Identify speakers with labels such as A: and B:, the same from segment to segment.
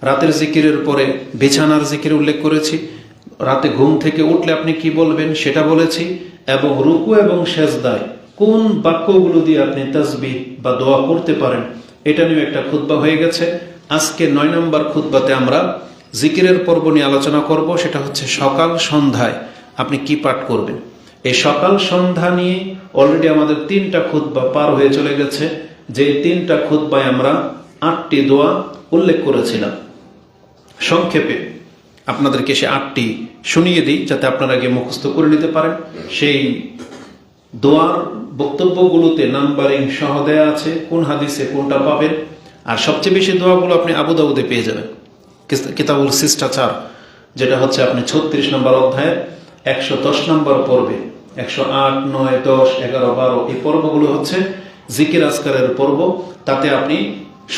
A: রাতের জিকিরের পরে বিছানার জিকির উল্লেখ করেছি, রাতে ঘুম থেকে উঠলে আপনি কি বলবেন সেটা বলেছি, এবং রুকু এবং সেজদায় কোন বাক্যগুলো দিয়ে আপনি তাসবিহ বা দোয়া করতে পারেন এটা নিয়ে একটা খুতবা হয়ে গেছে। আজকে 9 নম্বর খুতবাতে আমরা জিকিরের পর্ব নিয়ে আলোচনা করব, সেটা হচ্ছে সকাল সন্ধ্যায় আপনি কি পাঠ করবেন। এই সকাল সন্ধ্যা নিয়ে অলরেডি আমাদের 3টা খুতবা পার হয়ে চলে গেছে, যে 3টা খুতবায় আমরা 8টি দোয়া উল্লেখ করেছিলাম। সংক্ষেপে আপনাদেরকে সে 8টি শুনিয়ে দিই যাতে আপনারা গিয়ে মুখস্থ করে নিতে পারেন। সেই দোয়ার বক্তব্যগুলোতে নাম্বারিং সহ দেয়া আছে, কোন হাদিসে কোনটা পাবেন। আর সবচেয়ে বেশি দোয়াগুলো আপনি আবু দাউদে পেয়ে যাবেন, কিতাবুল শিষ্টাচার, যেটা হচ্ছে আপনি 36 নম্বর অধ্যায়ের 110 নম্বর পর্বে 108, 9, 10, 11, 12 এই পর্বগুলো হচ্ছে জিকির আজকারের পর্ব। তাতে আপনি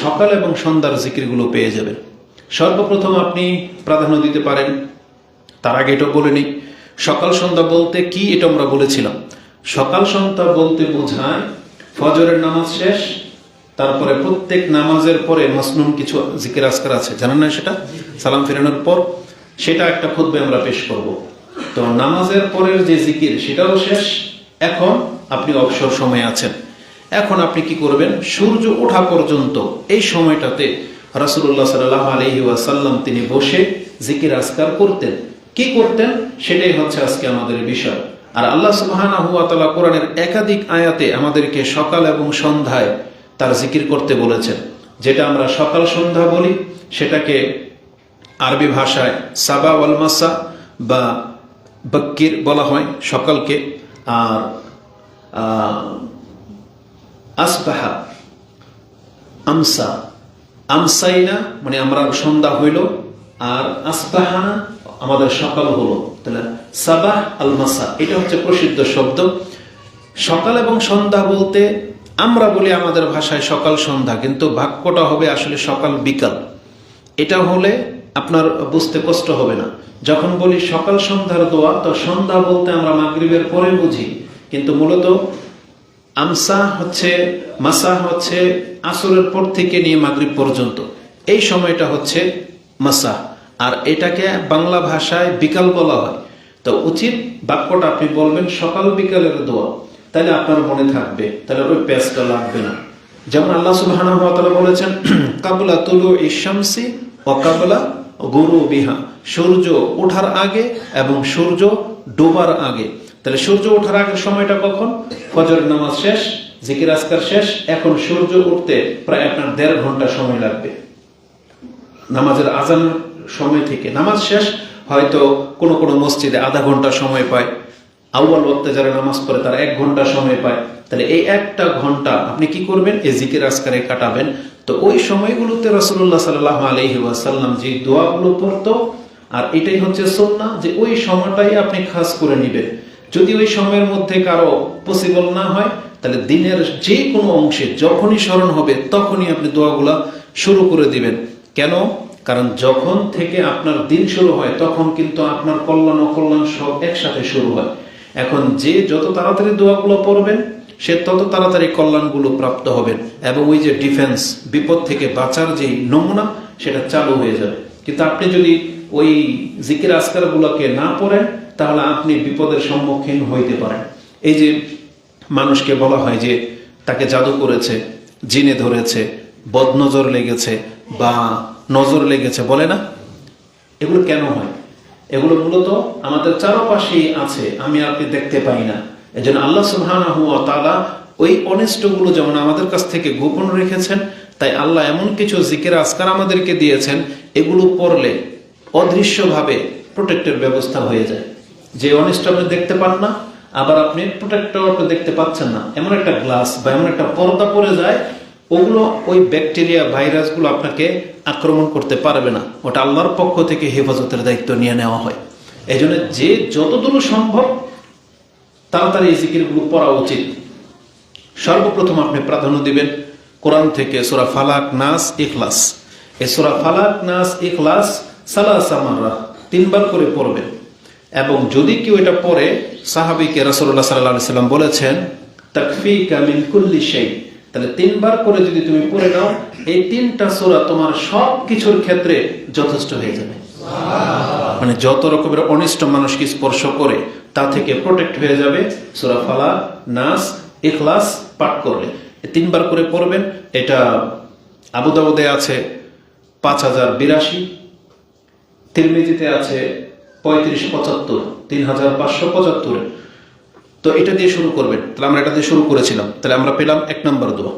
A: সকাল এবং সন্ধ্যার জিকিরগুলো পেয়ে যাবেন। সর্বপ্রথম আপনি প্রাধান্য দিতে পারেন, তার আগে এটা বলে নিই, সকাল সন্ধ্যা বলতে কি এটা আমরা বলেছিলাম। সকাল সন্ধ্যা বলতে বোঝায় ফজরের নামাজ শেষ, তারপরে প্রত্যেক নামাজের পরে মাসনুন কিছু জিকির আজকার আছে, জানেন না সেটা? সালাম ফিরানোর পর সেটা একটা খুতবা আমরা পেশ করব। তো নামাজের পরের যে জিকির সেটাও শেষ। এখন আপনি অবসর সময়ে আছেন। এখন আপনি কি করবেন? সূর্য ওঠা পর্যন্ত এই সময়টাতে রাসূলুল্লাহ সাল্লাল্লাহু আলাইহি ওয়াসাল্লাম তিনি বসে জিকির আজকার করতেন। কি করতেন সেটাই হচ্ছে আজকে আমাদের বিষয়। আর আল্লাহ সুবহানাহু ওয়া তাআলা কোরআনের একাধিক আয়াতে আমাদেরকে সকাল এবং সন্ধ্যায় তার জিকির করতে বলেছেন। যেটা আমরা সকাল সন্ধ্যা বলি সেটাকে আরবি ভাষায় সাবা ওয়াল মাসা বা বক্কির বলা হয় সকালকে, আর আসবাহা আমসা, আমসাইনা মানে আমরা সন্ধ্যা হইল, আর আসবাহানা আমাদের সকাল হলো। তাহলে সাবাহ আল মাসা এটা হচ্ছে প্রসিদ্ধ শব্দ। সকাল এবং সন্ধ্যা বলতে আমরা বলি আমাদের ভাষায় সকাল সন্ধ্যা, কিন্তু বাক্যটা হবে আসলে সকাল বিকাল। এটা হলে আপনার বুঝতে কষ্ট হবে না। যখন বলি সকাল সন্ধ্যার দোয়া, তো সন্ধ্যা বলতে আমরা মাগরিবের পরে বুঝি, কিন্তু মূলত আমসা হচ্ছে, মাসা হচ্ছে আসরের পর থেকে নিয়ে মাগরিব পর্যন্ত, এই সময়টা হচ্ছে মাসা। আর এটাকে বাংলা ভাষায় বিকাল বলা হয়। তো উচিত বাক্যটা আপনি বলবেন সকাল বিকালের দোয়া, তাহলে আপনার মনে থাকবে, তাহলে ওই পেজটা লাগবে না। যেমন আল্লাহ সুবহানাহু ওয়া তাআলা বলেছেন কাবলা তুলুইশ শামসি ওয়া কাবলা গুরুবিহা, সূর্য ওঠার আগে এবং সূর্য ডোবার আগে। তাহলে সূর্য ওঠার আগের সময়টা কখন? ফজরের নামাজ শেষ, জিকির আজকার শেষ, এখন সূর্য উঠতে প্রায় আপনার 1.5 ঘন্টা সময় লাগবে। নামাজের আজানের সময় থেকে নামাজ শেষ হয়তো কোনো কোনো মসজিদে আধা ঘন্টা সময় পায়, আউয়াল ওয়াক্তে যারা নামাজ পড়ে তারা 1 ঘন্টা সময় পায়। তাহলে এই 1টা ঘন্টা আপনি কি করবেন? এই জিকির আজকারে কাটাবেন। তো ওই সময়গুলোতে রাসূলুল্লাহ সাল্লাল্লাহু আলাইহি ওয়াসাল্লাম যে দোয়াগুলো পড়তো, আর এটাই হচ্ছে সুন্নাহ যে ওই সময়টাই আপনি খাস করে নেবেন। যদি ওই সময়ের মধ্যে কারো পসিবল না হয়, তাহলে দিনের যে কোনো অংশে যখনই স্মরণ হবে তখনই আপনি দোয়াগুলা শুরু করে দিবেন। কেন? কারণ যখন থেকে আপনার দিন শুরু হয় তখন কিন্তু আপনার কল্যাণ অকল্যাণ সব একসাথে শুরু হয়। এখন যে যত তাড়াতাড়ি দোয়াগুলো পড়বেন সে তত তাড়াতাড়ি কল্যাণগুলো প্রাপ্ত হবেন, এবং ওই যে ডিফেন্স, বিপদ থেকে বাঁচার যে নমুনা সেটা চালু হয়ে যাবে। কিন্তু আপনি যদি ওই জিকির আজকারগুলোকে না পড়েন তাহলে আপনি বিপদের সম্মুখীন হইতে পারেন। এই যে মানুষকে বলা হয় যে তাকে জাদু করেছে, জিনে ধরেছে, বদনজর লেগেছে বা নজর লেগেছে, বলে না? এগুলো কেন হয়? এগুলো মূলত আমাদের চারপাশেই আছে, আমি আপনি দেখতে পাই না। এজন্য আল্লাহ সুবহানাহু ওয়া তাআলা ওই অনিষ্টগুলো যেমন আমাদের কাছ থেকে গোপন রেখেছেন, তাই আল্লাহ এমন কিছু জিকির আজকার আমাদেরকে দিয়েছেন, এগুলো পড়লে অদৃশ্যভাবে প্রোটেক্টের ব্যবস্থা হয়ে যায়। যে অনিষ্ট আপনি দেখতে পান না, আবার আপনি প্রোটেক্টর দেখতে পাচ্ছেন না, এমন একটা গ্লাস বা এমন একটা পর্দা পড়ে যায়, ওগুলো ওই ব্যাকটেরিয়া ভাইরাসগুলো আপনাকে আক্রমণ করতে পারবে না। ওটা আল্লাহর পক্ষ থেকে হেফাজতের দায়িত্ব নিয়ে নেওয়া হয়। এই জন্য যে যতদূর সম্ভব তাড়াতাড়ি এই জিকিরগুলো পড়া উচিত। সর্বপ্রথম আপনি প্রাধান্য দিবেন কোরআন থেকে সূরা ফালাক, নাস, ইখলাস। এই সূরা ফালাক, নাস, ইখলাস সালাসা মাররা 3 বার করে পড়বেন। এবং যদি কেউ এটা পড়ে, সাহাবীকে রাসূলুল্লাহ সাল্লাল্লাহু আলাইহি ওয়াসাল্লাম বলেছেন তাকফিকা মিন কুল্লি শাই, তাহলে 3 বার করে যদি তুমি পড়ে নাও, এই 3টা সূরা তোমার সব কিছুর ক্ষেত্রে যথেষ্ট হয়ে যাবে। মানে যত রকমের অনিষ্ট মানুষকে স্পর্শ করে তা থেকে প্রোটেক্ট হয়ে যাবে সূরা ফালাক, নাস, ইখলাস পাঠ করলে। 3 বার করে পড়বেন। এটা আবু দাউদে আছে 5082, তিরমিজিতে আছে 3575, 3575। তো এটা দিয়ে শুরু করবেন। তাহলে আমরা এটা দিয়ে শুরু করেছিলাম, তাহলে আমরা পেলাম 1 নম্বর দোয়া।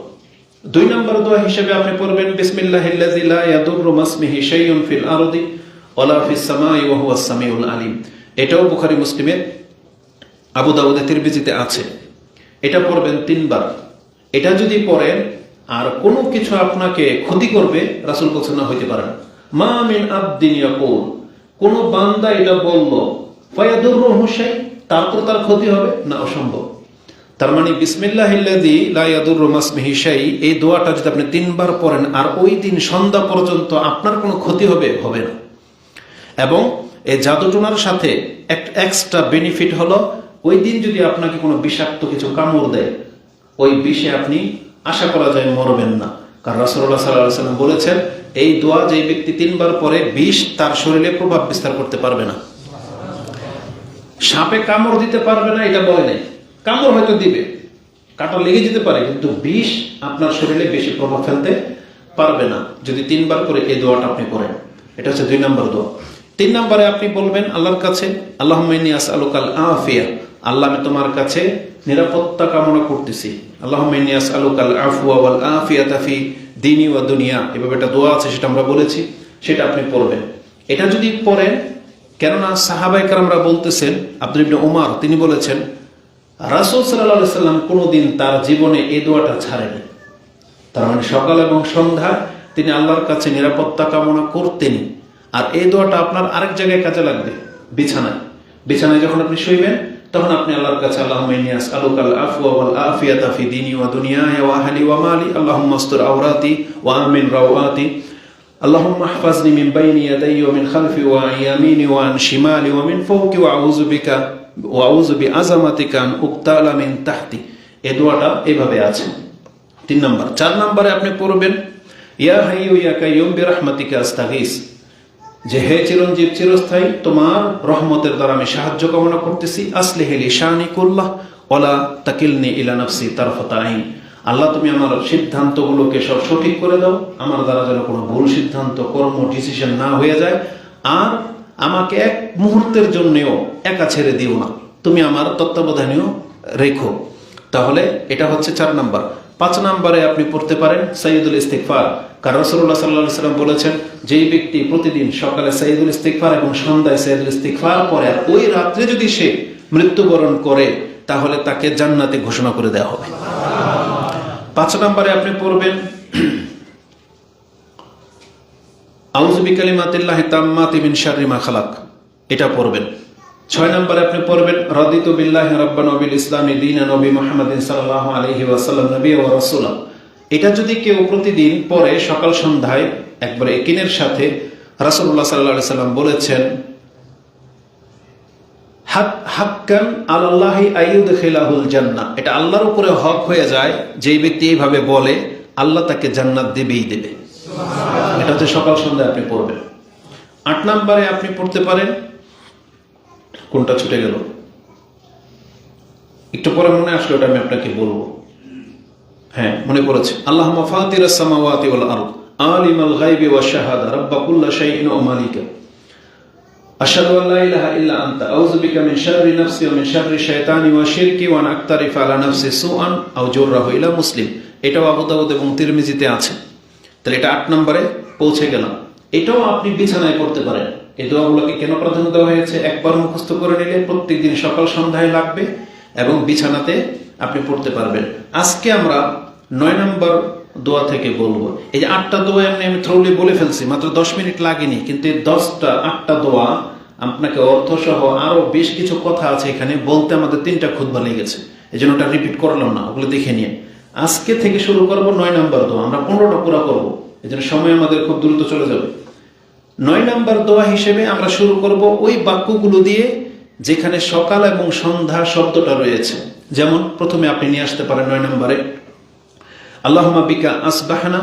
A: 2 নম্বর দোয়া হিসেবে আপনি পড়বেন বিসমিল্লাহিল্লাযী লা ইয়াদুররু মাসমিহি শাইউন ফিল আরদি ওয়ালা ফিস সামাই ওয়া হুয়াস সামিউল আলিম। এটাও বুখারী মুসলিমে, আবু দাউদে, তিরমিজিতে আছে। এটা পড়বেন 3 বার। এটা যদি পড়েন আর কোনো কিছু আপনাকে ক্ষতি করবে, রাসূল বলেছেন না হইতে পারে না। মা মিন আবদিন ইয়াকুল, কোন বান্দা এটা বলল ফায়াদুররুহু শাই, তারপর তার ক্ষতি হবে না, অসম্ভব। তার মানে বিসমিল্লাহিল্লাযী লা ইয়াদুররু মাসমিহি শাই, এই দোয়াটা যদি আপনি 3 বার পড়েন আর ওই দিন সন্ধ্যা পর্যন্ত আপনার কোনো ক্ষতি হবে না। এবং এই জাদুটোনার সাথে একটা এক্সট্রা বেনিফিট হলো, ওই দিন যদি আপনাকে কোনো বিষাক্ত কিছু কামড় দেয়, ওই বিষে আপনি আশা করা যায় মরবেন না। কারণ রাসূলুল্লাহ সাল্লাল্লাহু আলাইহি ওয়াসাল্লাম বলেছেন, এই দোয়া যে ব্যক্তি 3 বার পরে বিষ তার শরীরে প্রভাব বিস্তার করতে পারবে না। সাপে কামড় দিতে পারবে না এটা বলে নাই, কামড় হয়তো দিবে, কাটা লেগে যেতে পারে, কিন্তু বিষ আপনার শরীরে বেশি প্রভাব ফেলতে পারবে না যদি 3 বার করে এই দোয়াটা আপনি করেন। এটা হচ্ছে 2 নম্বর দোয়া। 3 নম্বরে আপনি বলবেন আল্লাহর কাছে, আল্লাহুম্মা ইন্নী আসআলুকাল আফিয়া, আল্লাহ আমি তোমার কাছে নিরাপত্তা কামনা করতেছি। আল্লাহুম্মা ইন্নী আসআলুকাল আফওয়া ওয়াল আফিয়াতা ফি দীনি ওয়া দুনিয়া, এভাবে একটা দোয়া আছে, সেটা আমরা বলেছি, সেটা আপনি পড়বেন। এটা যদি পড়েন, কেননা সাহাবায়ে কেরামরা বলতেছেন, আব্দুল ইবনে উমর তিনি বলেছেন রাসূল সাল্লাল্লাহু আলাইহি সাল্লাম কোনোদিন তার জীবনে এই দোয়াটা ছাড়েনি। তার মানে সকাল এবং সন্ধ্যা তিনি আল্লাহর কাছে নিরাপত্তা কামনা করতেনই। আর এই দোয়াটা আপনার আরেক জায়গায় কাজে লাগবে, বিছানায় যখন আপনি শুইবেন তখন আপনি আল্লাহর কাছে আল্লাহুম্মা ইন্নী আসআলুকাল আফওয়া ওয়াল আফিয়াতা ফি দীনি ওয়া দুনিয়ায়া ওয়া আহলি ওয়া মালি, আল্লাহুম্মা আস্তুর আওরাতি ওয়া আমিন রাওয়াতি, আল্লাহুম্মা ইহফাজনি মিন বাইনি ইয়াদাইয়া ওয়া মিন খালফি ওয়া আন ইয়ামিনি ওয়া আন শিমালি ওয়া মিন ফাওকি ওয়া আউযু বিআযামাতিকা আন উকতালা মিন তাহতি। এই দোয়াটা এইভাবে আছে 3 নম্বর। 4 নম্বরে আপনি পড়বেন ইয়া হাইয়্যু ইয়া কাইয়্যুম বিরহমাতিকা আস্তাগীস, যে হে চিরঞ্জীব চিরস্থায়ী, তোমার রহমতের দ্বারা আমি সাহায্য কামনা করতেছি। আসলিহি লি শানি কুল্লাহ ওয়ালা তাকিলনি ইলা নাফসি তারফাতা আইন, আল্লাহ তুমি আমার সিদ্ধান্তগুলোকে সব সঠিক করে দাও, আমার দ্বারা যেন কোনো ভুল সিদ্ধান্ত, কর্ম, ডিসিশন না হয়ে যায়, আর আমাকে এক মুহূর্তের জন্যও একা ছেড়ে দিও না, তুমি আমার তত্ত্বাবধানেও রেখো। তাহলে এটা হচ্ছে 4 নম্বর। 5 নম্বরে আপনি পড়তে পারেন সাইয়্যিদুল ইস্তিগফার। কারণ রাসূলুল্লাহ সাল্লাল্লাহু আলাইহি ওয়াসাল্লাম বলেছেন, যেই ব্যক্তি প্রতিদিন সকালে সাইয়্যিদুল ইস্তিগফার এবং সন্ধ্যায় সাইয়্যিদুল ইস্তিগফার পড়ে আর ওই রাত্রে যদি সে মৃত্যুবরণ করে, তাহলে তাকে জান্নাতে ঘোষণা করে দেওয়া হবে। 5 নম্বরে আপনি পড়বেন আউযু বিকালিমাতিল্লাহি তাম্মাতি মিন শাররি মা খালাক, এটা পড়বেন। 6 নম্বরে আপনি পড়বেন রাদিতু বিল্লাহি রাব্বান ওয়া বিল ইসলামি দীনান ওয়া বি মুহাম্মাদিন সাল্লাল্লাহু আলাইহি ওয়াসাল্লাম নবিয়্যান ওয়া রাসূলা। এটা যদি কেউ প্রতিদিন পড়ে সকাল সন্ধ্যায় একবারে একিনের সাথে, রাসূলুল্লাহ সাল্লাল্লাহু আলাইহি সাল্লাম বলেছেন হাক্কান আলাল্লাহি আইয়ুদখিলাহুল জান্নাহ, এটা আল্লাহর উপরে হক হয়ে যায়, যেই ব্যক্তি এইভাবে বলে আল্লাহ তাকে জান্নাত দেবেই দেবে। এটা হচ্ছে সকাল সন্ধ্যায় আপনি পড়বেন। 8 নম্বরে আপনি পড়তে পারেন, কোনটা ছুটে গেল, একটু পরে মনে আসলো, ওটা আমি আপনাকে বলবো। হ্যাঁ, মনে পড়েছে। আল্লাহুম্মা ফাতিরাস সামাওয়াতি ওয়াল আরদ আলিমাল গায়বি ওয়াশ শাহাদা রাব্বা কুল্লি শাইইন ওয়া মালিকা আশহাদু আল্লা ইলাহা ইল্লা আনতা আউযু বিকা মিন শাররি নাফসি ওয়া মিন শাররি শাইতানি ওয়া শিরকি ওয়া আন আকতারিফা আলা নাফসি সুআন আও জুররাহু ইলা মুসলিম। এটাও আবু দাউদ এবং তিরমিজিতে আছে। তাহলে এটা 8 নম্বরে পৌঁছে গেলাম। এটাও আপনি বিছানায় পড়তে পারেন। এই দোয়াগুলোকে কেন প্রাধান্য দেওয়া হয়েছে? একবার মুখস্থ করে নিলে প্রত্যেকদিন সকাল সন্ধ্যায় লাগবে এবং বিছানাতে আপনি পড়তে পারবেন। আজকে আমরা 9 নম্বর দোয়া থেকে বলবো। এই যে 8টা দোয়া আমি থ্রোলি বলে ফেলছি, মাত্র 10 মিনিট লাগেনি, কিন্তু এই 8টা দোয়া আপনাকে অর্থ সহ আরো বেশ কিছু কথা আছে এখানে বলতে আমাদের 3টা খুতবা লেগেছে, এই জন্য ওটা রিপিট করলাম না, ওগুলো দেখে নিয়ে আজকে থেকে শুরু করবো 9 নম্বর দোয়া। আমরা 15টা পুরো করবো, এই জন্য সময় আমাদের খুব দ্রুত চলে যাবে। 9 নম্বর দোয়া হিসেবে আমরা শুরু করব ওই বাক্যগুলো দিয়ে যেখানে সকাল এবং সন্ধ্যা শব্দটা রয়েছে। যেমন প্রথমে আপনি নিয়ে আসতে পারেন 9 নম্বরে আল্লাহুম্মা বিকা আসবাহনা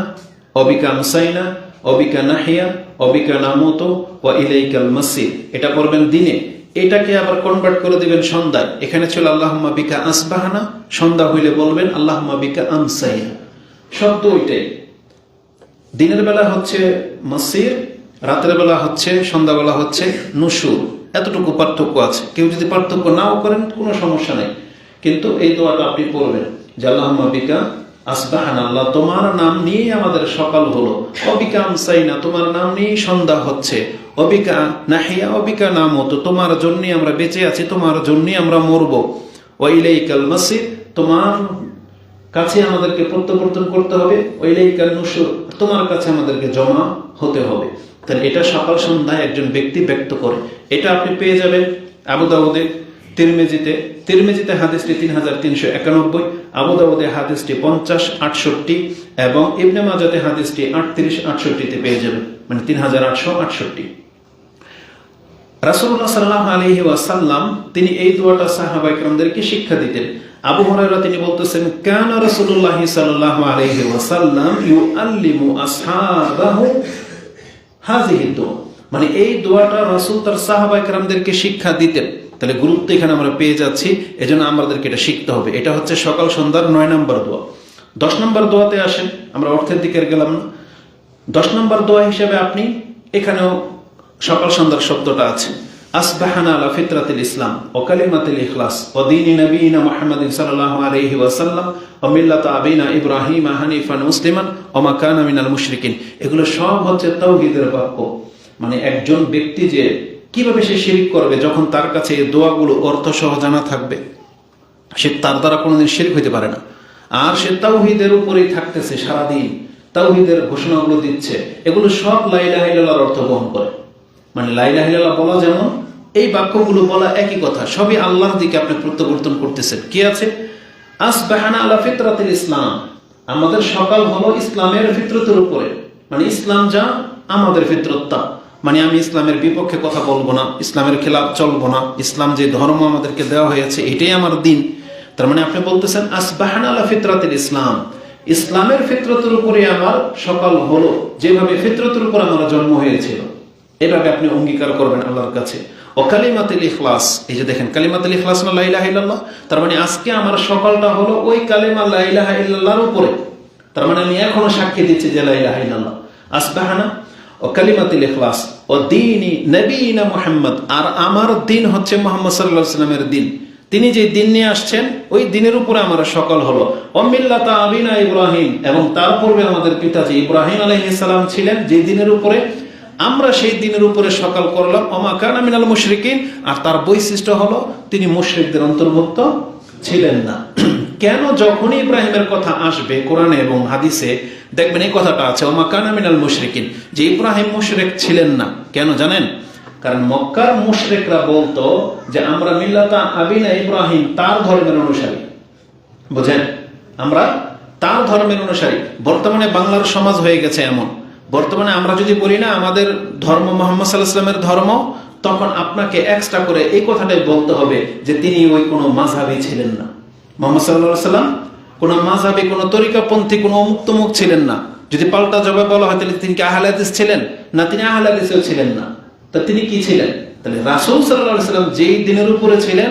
A: ওয়া বিকা আমসাইনা ওয়া বিকা নাহিয়া ওয়া বিকা নামুতু ওয়া ইলাইকাল মাসির। এটা পড়বেন দিনে, এটাকে আবার কনভার্ট করে দিবেন সন্ধ্যায়। এখানে ছিল আল্লাহুম্মা বিকা আসবাহনা, সন্ধ্যা হইলে বলবেন আল্লাহুম্মা বিকা আমসাইনা। শব্দ ওইটাই, দিনের বেলা হচ্ছে মাসির, রাতের বেলা হচ্ছে, সন্ধ্যাবেলা হচ্ছে নুশুর। এতটুকু পার্থক্য আছে। কেউ যদি পার্থক্য নাও করেন কোনো সমস্যা নেই, কিন্তু এই দোয়াটা আপনি পড়বেন যে আল্লাহুম্মা বিকা আসবাহানা, আল্লাহ তোমার নাম নিয়েই আমাদের সকাল হলো, অবিকা আমসাইনা তোমার নাম নিয়েই সন্ধ্যা হচ্ছে, অবিকা নাহিয়া অবিকা নামুতু তোমার জন্যই আমরা বেঁচে আছি, তোমার জন্যই আমরা মরবো, ওয়া ইলাইকাল মাসির তোমার কাছে আমাদেরকে প্রত্যাবর্তন করতে হবে, ওয়া ইলাইকান নুশুর তোমার কাছে আমাদেরকে জমা হতে হবে। তাহলে এটা সকাল সন্ধ্যায় একজন ব্যক্তি ব্যক্ত করে। এটা আপনি পেয়ে যাবেন আবু দাউদে, তিরমিজিতে হাদিসটি 3391, আবু দাউদে হাদিসটি 50-68 এবং ইবনে মাজাতে হাদিসটি 38-68 পেয়ে যাবেন, মানে 3868। রাসূলুল্লাহ সাল্লাল্লাহু আলাইহি ওয়াসাল্লাম তিনি এই দোয়াটা সাহাবায়ে কেরামদেরকে শিক্ষা দিতেন। আবু হুরায়রা তিনি বলতেছেন, কানা রাসূলুল্লাহ সাল্লাল্লাহু আলাইহি ওয়াসাল্লাম ইউআল্লিমু আসহাবাহু হাযিহি দুআ, মানে এই দোয়াটা রাসূল তার সাহাবায়ে কেরামদেরকে শিক্ষা দিতেন। তাহলে গুরুত্ব এখানে আমরা পেয়ে যাচ্ছি, এজন্য আমাদেরকে এটা শিখতে হবে। এটা হচ্ছে সকাল সন্ধ্যার 9 নম্বর দোয়া। 10 নম্বর দোয়াতে আসেন, আমরা অর্থের দিকে গেলাম না। 10 নম্বর দোয়া হিসেবে আপনি এখানেও সকাল সন্ধ্যার শব্দটা আছে, আসবাহানা আলা ফিতরাতিল ইসলাম ওয়া কালিমাতিল ইখলাস ওয়া দীনি নবিয়িনা মুহাম্মাদিন সাল্লাল্লাহু আলাইহি ওয়াসাল্লাম ওয়া মিল্লাতা আবিনা ইব্রাহিম হানিফান মুসলিমান ওয়া মা কানা মিনাল মুশরিকিন। এগুলো সব হচ্ছে তাওহীদের বাক্য। মানে একজন ব্যক্তি যে কিভাবে সে শিরক করবে যখন তার কাছে এই দোয়াগুলো অর্থ সহ জানা থাকবে, সে তার দ্বারা কোনোদিন শিরক হইতে পারে না। আর সে তাওহীদের উপরেই থাকতেছে সারাদিন, তাওহীদের ঘোষণাগুলো দিচ্ছে, এগুলো সব লা ইলাহা ইল্লাল্লাহর অর্থ বহন করে। মানে লা ইলাহা ইল্লাল্লাহ বলা যেমন, এই বাক্যগুলো বলা একই কথা, সবই আল্লাহর দিকে আপনি প্রত্যাবর্তন করতেছেন। কি আছে? আসবাহানা আলা ফিতরাতিল ইসলাম, আমাদের সকাল হলো ইসলামের ফিতরতের উপরে, মানে ইসলাম যা আমাদের ফিতরত তা। মানে আমি ইসলামের বিপক্ষে কথা বলবো না, ইসলামের খেলাফ চলবো না, ইসলাম যে ধর্ম আমাদেরকে দেওয়া হয়েছে এটাই আমার দিন। তার মানে আপনি বলতেছেন আসবাহানা আলা ফিতরাতিল ইসলাম, ইসলামের ফিতরতের উপরে আমার সকাল হলো, যেভাবে ফিতরতের উপর আমার জন্ম হয়েছিল এভাবে আপনি অঙ্গীকার করবেন আল্লাহর কাছে। ও কালিমাতুল ইখলাস, এই যে দেখেন কালিমাতুল ইখলাস না লা ইলাহা ইল্লাল্লাহ, তার মানে আজকে আমার সকালটা হলো ওই কালিমা লা ইলাহা ইল্লাল্লাহর উপরে। তার মানে আমি এখনো সাক্ষী দিচ্ছি যে লা ইলাহা ইল্লাল্লাহ। আসবাহানা ও কালিমাতুল ইখলাস ও দীনি নবিয়িনা মুহাম্মদ, আর আমার দিন হচ্ছে মুহাম্মদ সাল্লাল্লাহু আলাইহি ওয়াসাল্লামের দিন, তিনি যে দিন নিয়ে আসছেন ওই দিনের উপরে আমার সকাল হলো। ও মিল্লাতা আবিনা ইব্রাহিম, এবং তার পূর্বে আমাদের পিতাজি ইব্রাহিম আলাইহিস সালাম ছিলেন যে দিনের উপরে, আমরা সেই দিনের উপরে সকাল করলাম। ওমা কানা মিনাল মুশরিকিন, আর তার বৈশিষ্ট্য হলো তিনি মুশরিকদের অন্তর্ভুক্ত ছিলেন না। কেন? যখনই ইব্রাহিমের কথা আসবে কোরআনে এবং হাদিসে দেখবেন এই কথাটা আছে, ওমা কানা মিনাল মুশরিকিন, যে ইব্রাহিম মুশরিক ছিলেন না। কেন জানেন? কারণ মক্কার মুশরিকরা বলতো যে আমরা মিল্লাতা আবিনা ইব্রাহিম, তার ধর্মের অনুসারী। বুঝেন? আমরা তার ধর্মের অনুসারী। বর্তমানে বাংলার সমাজ হয়ে গেছে এমন, বর্তমানে আমরা যদি বলি না আমাদের ধর্ম মুহাম্মদ সাল্লাল্লাহু আলাইহি ওয়াসাল্লামের ধর্ম, তখন আপনাকে এক্সট্রা করে এই কথাটাই বলতে হবে যে তিনি ওই কোনো মাযহাবী ছিলেন না। মুহাম্মদ সাল্লাল্লাহু আলাইহি ওয়াসাল্লাম কোনো মাযহাবী, কোনো তরিকাপন্থী, কোনো অমুক তমুক ছিলেন না। যদি পাল্টা জবাব বলা হয় তাহলে তিনি কি আহলে হাদিস ছিলেন? না, তিনি আহলে হাদিসও ছিলেন না। তা তিনি কি ছিলেন? তাহলে রাসূল সাল্লাল্লাহু আলাইহি ওয়াসাল্লাম যেই দিনের উপরে ছিলেন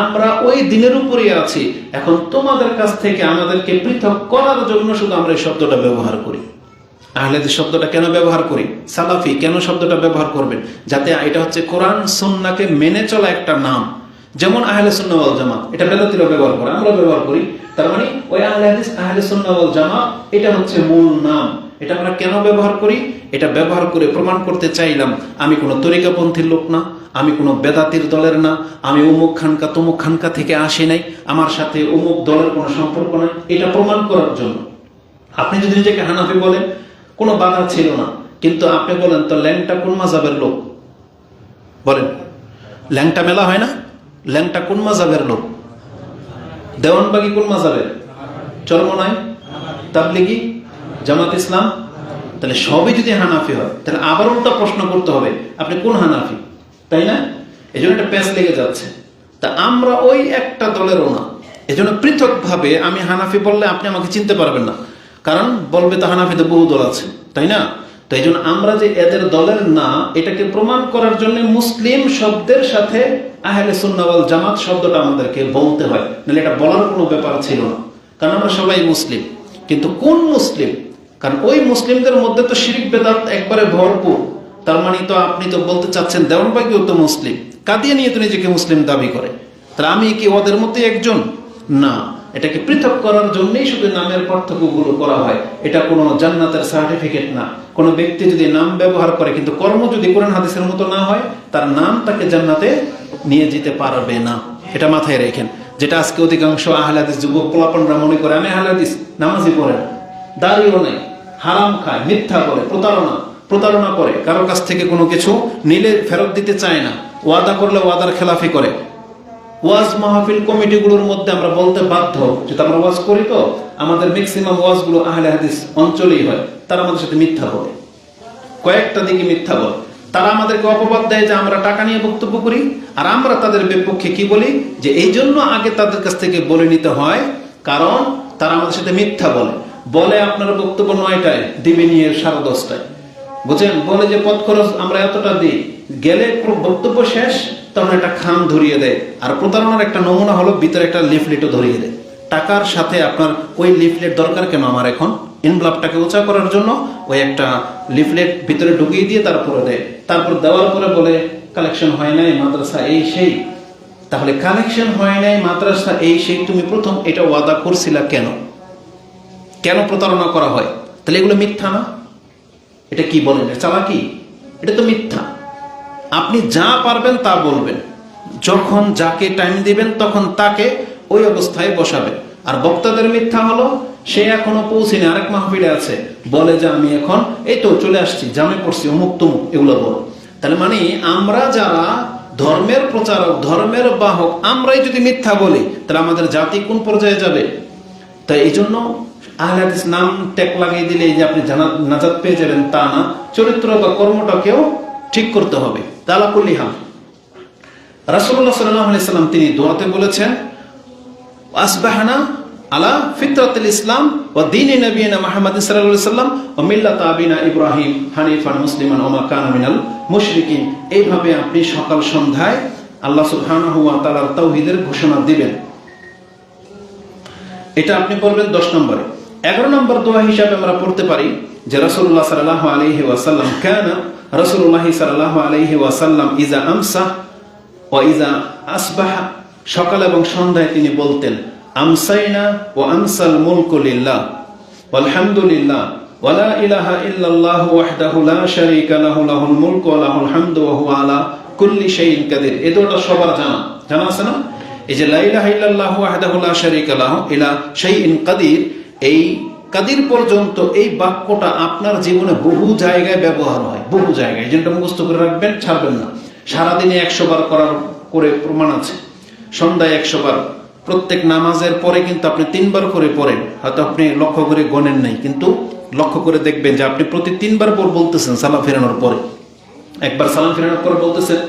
A: আমরা ওই দিনের উপরেই আছি। এখন তোমাদের কাছ থেকে আমাদেরকে পৃথক করার জন্য শুধু আমরা এই শব্দটা ব্যবহার করি। আহলে হাদিস শব্দটা কেন ব্যবহার করি? সালাফি কেন শব্দটা ব্যবহার করবেন? যাতে এটা হচ্ছে কোরআন সুন্নাহকে মেনে চলা একটা নাম। যেমন আহলে সুন্নাহ ওয়াল জামাত, এটা বেদাতীরা ব্যবহার করে, আমরা ব্যবহার করি। তার মানে ওই আহলে হাদিস, আহলে সুন্নাহ ওয়াল জামাত, এটা হচ্ছে মূল নাম। এটা আমরা কেন ব্যবহার করি? এটা ব্যবহার করে প্রমাণ করতে চাইলাম আমি কোনো তরিকাপন্থীর লোক না, আমি কোনো বেদাতির দলের না, আমি অমুক খানকা তমুক খানকা থেকে আসি নাই, আমার সাথে অমুক দলের কোনো সম্পর্ক নাই, এটা প্রমাণ করার জন্য। আপনি যদি নিজেকে হানাফি বলেন কোনো বাধা ছিল না, কিন্তু আপনি বলেন তো ল্যাংটা কোন মাযহাবের লোক? বলেন, ল্যাংটা মেলা হয় না? ল্যাংটা কোন মাযহাবের লোক? দেওয়ানবাগি কোন মাযহাবের? চরমনাই, তাবলিগি, জামাত ইসলাম। তাহলে সবই যদি হানাফি হয় তাহলে আবার উল্টা প্রশ্ন করতে হবে আপনি কোন হানাফি, তাই না? এই জন্য একটা প্যাচ লেগে যাচ্ছে। তা আমরা ওই একটা দলেরও না, এই জন্য পৃথকভাবে আমি হানাফি বললে আপনি আমাকে চিনতে পারবেন না। কারণ বলবে তো হানাফিতে বহু দল আছে, তাই না? তো এই জন্য আমরা যে এদের দলের না, এটাকে প্রমাণ করার জন্য মুসলিম শব্দের সাথে আহলে সুন্নাহ ওয়াল জামাত শব্দটা আমাদেরকে বলতে হয়, নাহলে এটা বলার কোনো ব্যাপার ছিল না। কারণ আমরা সবাই মুসলিম, কিন্তু কোন মুসলিম? কারণ ওই মুসলিমদের মধ্যে তো শিরক বেদাত একবারে ভরপুর। তার মানে তো আপনি তো বলতে চাচ্ছেন দেওয়ানবাগিও তো মুসলিম, কাদিয়ানী তো নিজেকে মুসলিম দাবি করে, তাহলে আমি কি ওদের মধ্যে একজন? না, এটাকে পৃথক করার জন্যই শুধু নামের পার্থক্যগুলো করা হয়। এটা কোনো জান্নাতের সার্টিফিকেট না। কোনো ব্যক্তি যদি নাম ব্যবহার করে কিন্তু কর্ম যদি কোরআন হাদিসের মতো না হয়, তার নাম তাকে জান্নাতে নিয়ে যেতে পারবে না। এটা মাথায় রেখেন। যেটা আজকে অধিকাংশ আহলে হাদিস যুবক পোলাপানরা মনে করে, আমি আহলে হাদিস, নামাজি পড়ে না, দাড়িও নেই, হারাম খায়, মিথ্যা করে, প্রতারণা করে, কারো কাছ থেকে কোনো কিছু নিলে ফেরত দিতে চায় না, ওয়াদা করলে ওয়াদার খেলাফি করে। ওয়াজ মাহফিল কমিটিগুলোর মধ্যে আমরা বলতে বাধ্য, যেটা আমরা ওয়াজ করি, তো আমাদের ম্যাক্সিমাম ওয়াজগুলো আহলে হাদিস অঞ্চলেই হয়। তারা আমাদের সাথে মিথ্যা বলে, কয়েকটা দিকে মিথ্যা বলে। তারা আমাদেরকে অপবাদ দেয় যে আমরা টাকা নিয়ে বক্তব্য করি, আর আমরা তাদের বিপক্ষে কি বলি, যে এই জন্য আগে তাদের কাছ থেকে বলে নিতে হয়, কারণ তারা আমাদের সাথে মিথ্যা বলে আপনার বক্তব্য 9টায় দিবে, নিয়ে 10:30টায়, বুঝছেন, বলে যে পথ খরচ আমরা এতটা দিই, গেলে বক্তব্য শেষ তখন একটা খাম ধরিয়ে দেয়। আর প্রতারণার একটা নমুনা হলো ভিতরে একটা লিফলেটও ধরিয়ে দেয়। টাকার সাথে আপনার ওই লিফলেট দরকার কেন? আমার এখন ইনভলভটাকে উঁচা করার জন্য ওই একটা লিফলেট ভিতরে ঢুকিয়ে দিয়ে তারপরে দেয়। তারপর দেওয়ার পরে বলে কালেকশন হয় নাই, মাদ্রাসা এই সেই। তাহলে কালেকশন হয় নাই, মাদ্রাসা এই সেই, তুমি প্রথম এটা ওয়াদা করছিলা কেন? কেন প্রতারণা করা হয়? তাহলে এগুলো মিথ্যা না? এটা কি বলেন, চালাকি? এটা তো মিথ্যা। আপনি যা পারবেন তা বলবেন, যখন যাকে টাইম দিবেন তখন তাকে ওই অবস্থায় বসাবেন। আর বক্তাদের মিথ্যা হলো, সে এখনো পৌঁছিনি, আরেক মাহফিলে আছে, বলে যে আমি এখন এই তো চলে আসছি, জামে পড়ছি, অমুক তমুক, এগুলো বলো। তাহলে মানে আমরা যারা ধর্মের প্রচারক, ধর্মের বাহক, আমরাই যদি মিথ্যা বলি, তাহলে আমাদের জাতি কোন পর্যায়ে যাবে? তাই এই জন্য আহলে হাদিস নাম ট্যাগ লাগিয়ে দিলে যে আপনি নাজাত পেয়ে যাবেন তা না, চরিত্র বা কর্মটাকেও ঠিক করতে হবে। তাআলা কুল্লি হাল। রাসূলুল্লাহ সাল্লাল্লাহু আলাইহি সাল্লাম তিনি দোয়াতে বলেছেন, আসবাহনা আলা ফিতরাতিল ইসলাম ওয়া দীনি নবিয়িনা মুহাম্মদ সাল্লাল্লাহু আলাইহি সাল্লাম ওয়া মিল্লাত আবিনা ইব্রাহিম হানিফান মুসলিমান ওয়া মা কানা মিনাল মুশরিকিন। এইভাবে আপনি সকাল সন্ধ্যায় আল্লাহ সুবহানাহু ওয়া তাআলার তাওহীদের ঘোষণা দিবেন। এটা আপনি পড়বেন 10 নম্বরে। 11 নম্বর দোয়া হিসাবে আমরা পড়তে পারি যে রাসূলুল্লাহ সাল্লাল্লাহু আলাইহি ওয়াসাল্লাম কানা রাসূলুল্লাহ সাল্লাল্লাহু আলাইহি ওয়াসাল্লাম ইজা আমসা ওয়া ইজা আসবাহা, সকাল এবং সন্ধ্যায় তিনি বলতেন, আমসাইনা ওয়া আমসাল মুলকু লিল্লাহ ওয়ালহামদুলিল্লাহ ওয়া লা ইলাহা ইল্লাল্লাহু ওয়াহদাহু লা শারীকা লাহু লাহুল মুলকু ওয়া লাহুল হামদু ওয়া হুয়া আলা কুল্লি শাইইন কাদির। এই দোয়াটা সবার জানা আছে না? এই যে লা ইলাহা ইল্লাল্লাহু ওয়াহদাহু লা শারীকা লাহু ইলা শাইইন কাদির, এই কাদির পর্যন্ত এই বাক্যটা আপনার জীবনে বহু জায়গায় ব্যবহার হয়, বহু জায়গায়। যেটা মুখস্থ করে রাখবেন, ছাড়বেন না। সারাদিনে 100 বার করে প্রমাণ আছে, সন্ধ্যায় 100 বার, প্রত্যেক নামাজের পরে কিন্তু আপনি 3 বার করে পড়েন। হয়তো আপনি লক্ষ্য করে গণেন নাই, কিন্তু লক্ষ্য করে দেখবেন যে আপনি প্রতি 3 বার পর বলতেছেন সালাম ফেরানোর পরে। একবার সালাম ফেরানোর পরে বলতেছেন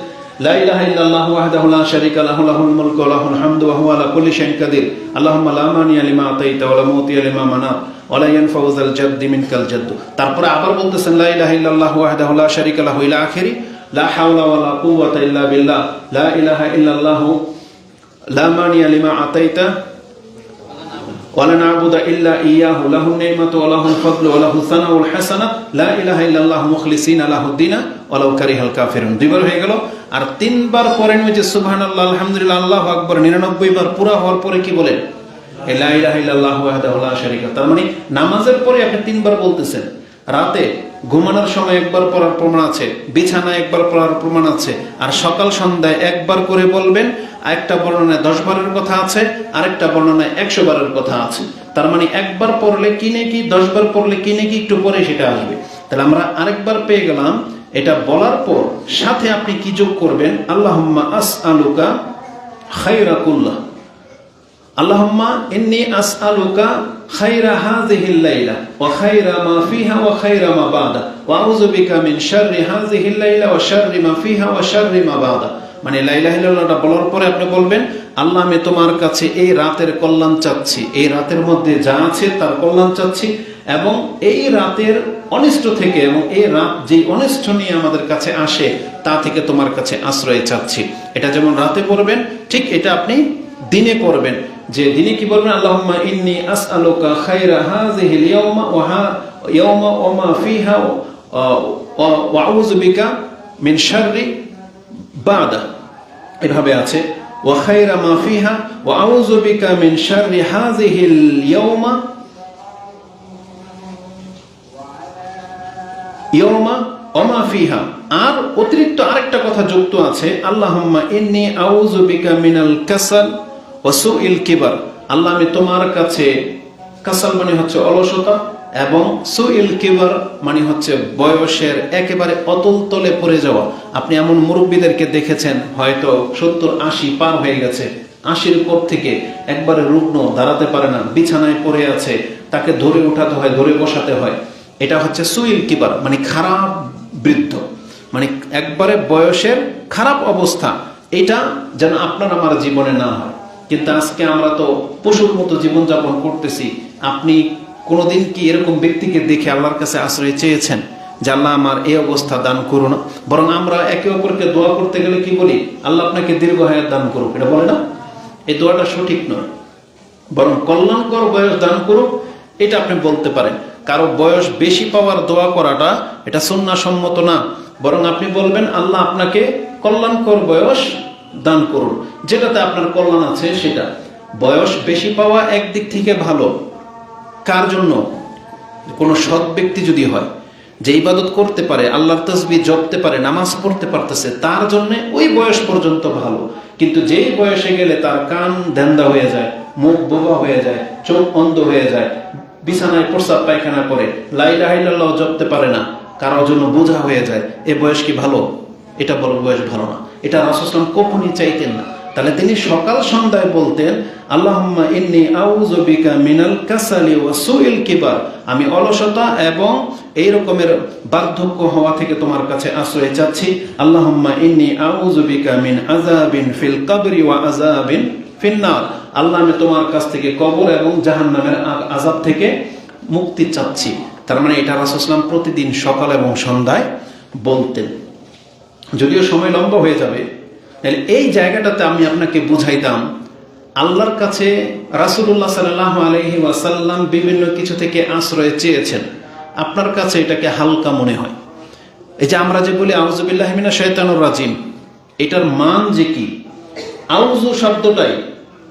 A: লা ইলাহা ইল্লাল্লাহু ওয়াহদাহু লা শারীকা লাহু লাহুল মুলকু ওয়া লাহুল হামদু ওয়া হুয়া আলা কুল্লি শাইইন কাদির। আল্লাহুম্মা লা মানিয়া লিমা আতাইতা ওয়া লা মুতিয়া লিমা মানাত ওয়া লা ইয়ানফাউ যাল জাদ্দি মিনকাল জাদ্দ। তারপরে আবার বলতেছেন লা ইলাহা ইল্লাল্লাহু ওয়াহদাহু লা শারীকা লাহু ইলা আখিরি লা হাওলা ওয়া লা কুওয়াতা ইল্লা বিল্লাহ লা ইলাহা ইল্লাল্লাহু লা মানিয়া লিমা আতাইতা ওয়া লা না'বুদু ইল্লা ইয়্যাহু লাহুন নি'মাতু ওয়া লাহুল ফাদলু ওয়া লাহু সানাউল হাসানাত লা ইলাহা ইল্লাল্লাহু মুখলিসিনা লাহুদ-দীন ওয়া লাউ কারিহাল কাফিরুন। 2 বার হয়ে গেল। আর 3 বার পরেন ওই যে সুবহানাল্লাহ, আলহামদুলিল্লাহ, আল্লাহু আকবার 99 বার পুরা হওয়ার পরে কি বলেন? লা ইলাহা ইল্লাল্লাহু ওয়াহদাহু লা শারীকা। তার মানে নামাজের পরে আপনি 3 বার বলতেছেন, রাতে ঘুমানোর সময় 1 বার পড়ার প্রমাণ আছে, বিছানায় 1 বার পড়ার প্রমাণ আছে, আর সকাল সন্ধ্যায় 1 বার করে বলবেন। একটা বর্ণনায় 10 বারের কথা আছে, আরেকটা বর্ণনায় 100 বারের কথা আছে। তার মানে 1 বার পড়লে কি নাকি, 10 বার পড়লে কি নাকি, একটু পরে সেটা আসবে। তাহলে আমরা আরেকবার পেয়ে গেলাম। এটা বলার পর সাথে আপনি কি যোগ করবেন? আল্লাহুম্মা আসআলুকা খায়রা কুল্লাহ, আল্লাহুম্মা ইন্নী আসআলুকা খায়রা হাযিহিল লাইলা ওয়া খায়রা মা ফিহা ওয়া খায়রা মা বাদা ওয়া আউযু বিকা মিন শাররি হাযিহিল লাইলা ওয়া শাররি মা ফিহা ওয়া শাররি মা বাদা। মানে লা ইলাহা ইল্লাল্লাহটা বলার পরে আপনি বলবেন, আল্লাহ আমি তোমার কাছে এই রাতের কল্যাণ চাচ্ছি, এই রাতের মধ্যে যা আছে তার কল্যাণ চাচ্ছি, এবং এই রাতের অনিষ্ট থেকে এবং এই রাত যে অনিষ্ট নিয়ে আমাদের কাছে আসে তা থেকে তোমার কাছে আশ্রয় চাচ্ছি। এটা যেমন রাতে পড়বেন, ঠিক এটা আপনি দিনে পড়বেন। যে দিনে কি বলবেন? আল্লাহুম্মা ইন্নী আসআলুকা খায়রা হাযিহিল ইয়াওমা ওয়া মা ফিহা ওয়া আউযু বিকা মিন শাররি বাদা, এভাবে আছে ওয়া খায়রা মা ফিহা ওয়া আউযু বিকা মিন শাররি হাযিহিল ইয়াওমা ওয়া মা ফিহা। আর অতিরিক্ত আরেকটা কথা যুক্ত আছে, আল্লাহুম্মা ইন্নী আউযু বিকা মিনাল কাসাল ওয়া সুইল কিবার। আল্লাহ আমি তোমার কাছে, কাসাল মানে হচ্ছে অলসতা, এবং সুইল কিবার মানে হচ্ছে বয়সের একেবারে অতল তলে পড়ে যাওয়া। আপনি এমন মুরব্বীদেরকে দেখেছেন হয়তো 70-80 পার হয়ে গেছে, 80-র পর থেকে একবারে রুগ্ন, দাঁড়াতে পারে না, বিছানায় পড়ে আছে, তাকে ধরে উঠাতে হয়, ধরে বসাতে হয়। এটা হচ্ছে সুইল কিবার, মানে খারাপ বৃদ্ধ, মানে একবারে বয়সের খারাপ অবস্থা। এটা যেন আপনার আমার জীবনে না হয়। কিন্তু আজকে আমরা তো পশুর মতো জীবনযাপন করতেছি। আপনি কোনোদিন কি এরকম ব্যক্তিকে দেখে আল্লাহর কাছে আশ্রয় চেয়েছেন যে আল্লাহ আমার এই অবস্থা দান করুন? বরং আমরা একে অপরকে দোয়া করতে গেলে কি বলি? আল্লাহ আপনাকে দীর্ঘ হায়াত দান করুক, এটা বলে না? এই দোয়াটা সঠিক নয়, বরং কল্যাণকর বয়স দান করুক এটা আপনি বলতে পারেন। কারো বয়স বেশি পাওয়ার দোয়া করাটা এটা সুন্নাহ সম্মত না, বরং আপনি বলবেন আল্লাহ আপনাকে কল্যাণকর বয়স দান করুন, যেটাতে আপনার কল্যাণ আছে সেটা। বয়স বেশি পাওয়া একদিক থেকে ভালো, কার জন্য? কোনো সৎ ব্যক্তি যদি হয়, যে ইবাদত করতে পারে, আল্লাহর তাসবিহ জপতে পারে, নামাজ পড়তে পারতেছে, তার জন্য ওই বয়স পর্যন্ত ভালো। কিন্তু যেই বয়সে গেলে তার কান ধ্যান্দা হয়ে যায়, মুখ বোবা হয়ে যায়, চোখ অন্ধ হয়ে যায়, বিছানায় প্রস্রাব পায়খানা করে, লা ইলাহা ইল্লাল্লাহ জপতে পারে না, কারোর জন্য বোঝা হয়ে যায়, এ বয়স কি ভালো? এটা বড় বয়স ভালো না। এটা রাসূল সাল্লাল্লাহু আলাইহি ওয়াসাল্লাম কখনই চাইতেন না। তাহলে তিনি সকাল সন্ধ্যায় বলতেন আল্লাহুম্মা ইন্নী আউযু বিকা মিনাল কাসালি ওয়া সুইল কিবার, আমি অলসতা এবং এই রকমের বার্ধক্য হওয়া থেকে তোমার কাছে আশ্রয় চাচ্ছি। আল্লাহুম্মা ইন্নী আউযু বিকা মিন আযাবিন ফিল কবরি ওয়া আযাবিন ফিন্নার, আল্লাহ আমি তোমার কাছ থেকে কবর এবং জাহান্নামের আযাব থেকে মুক্তি চাচ্ছি। তার মানে এটা রাসূল সাল্লাল্লাহু আলাইহি ওয়াসাল্লাম প্রতিদিন সকাল এবং সন্ধ্যায় বলতেন। যদিও সময় লম্বা হয়ে যাবে, এই জায়গাটাতে আমি আপনাকে বুঝাইতাম আল্লাহর কাছে রাসূলুল্লাহ সাল্লাল্লাহু আলাইহি ওয়াসাল্লাম বিভিন্ন কিছু থেকে আশ্রয় চেয়েছেন। আপনার কাছে এটাকে হালকা মনে হয়। এই যে আমরা যে বলি আউযু বিল্লাহি মিনাশ শাইতানির রাজিম, এটার মান যে কি? আউযু শব্দটাই,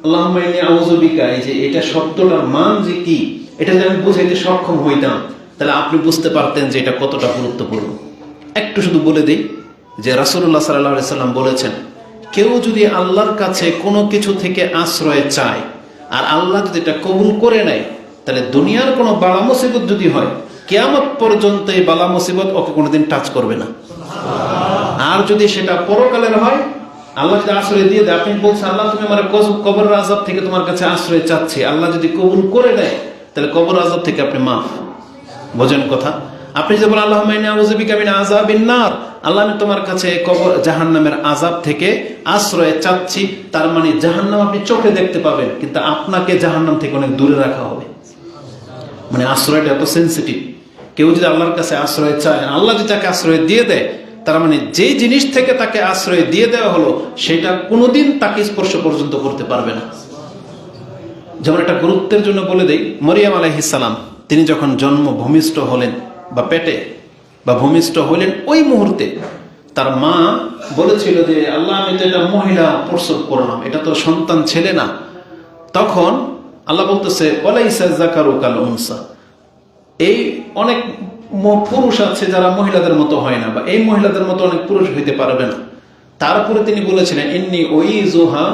A: আল্লাহুম্মা ইন্নী আউযু বিকা, এই যে এটা শব্দটার মান যে কি, এটা যদি আমি বুঝাইতে সক্ষম হইতাম তাহলে আপনি বুঝতে পারতেন যে এটা কতটা গুরুত্বপূর্ণ। একটু শুধু বলে দিই যে রাসূলুল্লাহ সাল্লাল্লাহু আলাইহি ওয়াসাল্লাম বলেছেন, কেউ যদি আল্লাহর কাছে কোনো কিছু থেকে আশ্রয় চায় আর আল্লাহ যদি এটা কবুল করে নেয়, তাহলে দুনিয়ার কোনো বালা মুসিবত যদি হয়, কিয়ামত পর্যন্ত এই বালা মুসিবত ওকে কোনোদিন টাচ করবে না। আর যদি সেটা পরকালের হয়, আল্লাহ যদি আশ্রয় দিয়ে দেয়, আপনি বলছেন আল্লাহ তুমি আমার কবরের আযাব থেকে তোমার কাছে আশ্রয় চাচ্ছি, আল্লাহ যদি কবুল করে নেয় তাহলে কবর আযাব থেকে আপনি মাফ। বোঝেন কথা? আপনি যে বলেন আল্লাহুম্মা ইন্নী আউযু বিকা মিন আযাবিন নার, আল্লাহ আমি তোমার কাছে কবর জাহান্নামের আযাব থেকে আশ্রয় চাচ্ছি, তার মানে জাহান্নাম আপনি চোখে দেখতে পাবেন, কিন্তু আপনাকে জাহান্নাম থেকে অনেক দূরে রাখা হবে। মানে আশ্রয়টা এত সেনসিটিভ। কেউ যদি আল্লাহর কাছে আশ্রয় চায়, আল্লাহ যদি তাকে আশ্রয় দিয়ে দেয়, তার মানে যে জিনিস থেকে তাকে আশ্রয় দিয়ে দেওয়া হলো সেটা কোনোদিন তাকে স্পর্শ পর্যন্ত করতে পারবে না। যেমন একটা গুরুত্বের জন্য বলে দেই, মরিয়ম আলাইহিস সালাম তিনি যখন জন্ম ভূমিষ্ঠ হলেন বা পেটে বা ভূমিষ্ঠ হলেন, ওই মুহূর্তে তার মা বলেছিল যে আল্লাহ আমি তো এটা মহিলা প্রসব করলাম, এটা তো সন্তান ছেলে না। তখন আল্লাহ বলতেছে ওয়ালাইসা যাকারু কাল উনসা, এই অনেক পুরুষ আছে যারা মহিলাদের মতো হয় না, বা এই মহিলাদের মতো অনেক পুরুষ হইতে পারবে না। তারপরে তিনি বলেছিলেন ইন্নী উইযুহা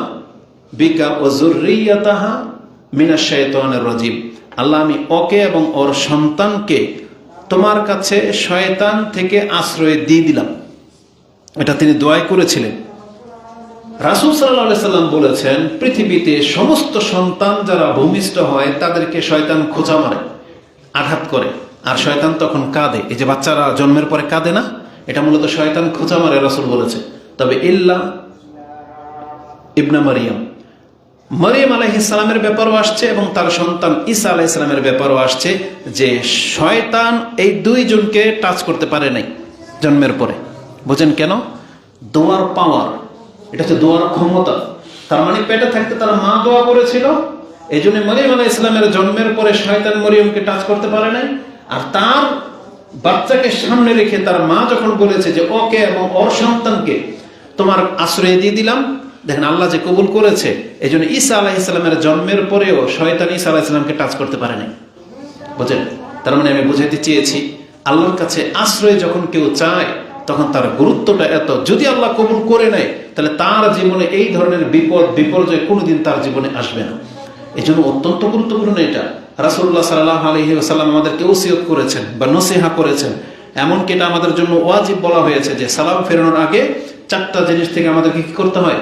A: বিকা ওয়া যুররিয়াতাহা মিনাশ শাইতানির রাজিম, আল্লাহ আমি ওকে এবং ওর সন্তানকে তোমার কাছে শয়তান থেকে আশ্রয় দিয়ে দিলাম। এটা তিনি দোয়া করেছিলেন। রাসূল সাল্লাল্লাহু আলাইহি সাল্লাম বলেছেন পৃথিবীতে সমস্ত সন্তান যারা ভূমিষ্ঠ হয় তাদেরকে শয়তান খোঁচা মারে, আঘাত করে, আর শয়তান তখন কাঁদে। এই যে বাচ্চারা জন্মের পরে কাঁদে না, এটা মূলত শয়তান খোঁচা মারে রাসূল বলেছে। তবে ইল্লা ইবনা মারিয়াম, মরিয়ম আলাইহিস সালামের ব্যাপারও আসছে এবং তার সন্তান ঈসা আলাইহিস সালামের ব্যাপারও আসছে যে শয়তান এই দুইজনকে টাচ করতে পারে নাই জন্মের পরে। বুঝেন কেন? দোয়ার পাওয়ার, এটা হচ্ছে দোয়ার ক্ষমতা। তার মানে পেটে থাকতে তার মা দোয়া করেছিল, এই জন্য মরিয়ম আলাইহিস সালামের জন্মের পরে শয়তান মরিয়মকে টাচ করতে পারে নাই। আর তার বাচ্চাকে সামনে রেখে তার মা যখন বলেছে যে ওকে এবং ওর সন্তানকে তোমার আশ্রয় দিয়ে দিলাম, দেখেন আল্লাহ যে কবুল করেছে। এই জন্য ঈসা আলাইহিস সালামের জন্মের পরেও শয়তান ঈসা আলাইহিস সালামকে টাচ করতে পারে নাই। বুঝেন? তার মানে আমি বুঝাইতে চেয়েছি, আল্লাহর কাছে আশ্রয় যখন কেউ চায় তখন তার গুরুত্বটা এত, যদি আল্লাহ কবুল করে নেয় তাহলে তার জীবনে এই ধরনের বিপর্যয় কোনোদিন তার জীবনে আসবে না। এই জন্য অত্যন্ত গুরুত্বপূর্ণ এটা। রাসূলুল্লাহ সাল্লাল্লাহু আলাইহি ওয়াসাল্লাম আমাদেরকে ওসিয়ত করেছেন বা নসিহা করেছেন, এমনকি এটা আমাদের জন্য ওয়াজিব বলা হয়েছে যে সালাম ফেরানোর আগে 4টা জিনিস থেকে আমাদেরকে কি করতে হয়?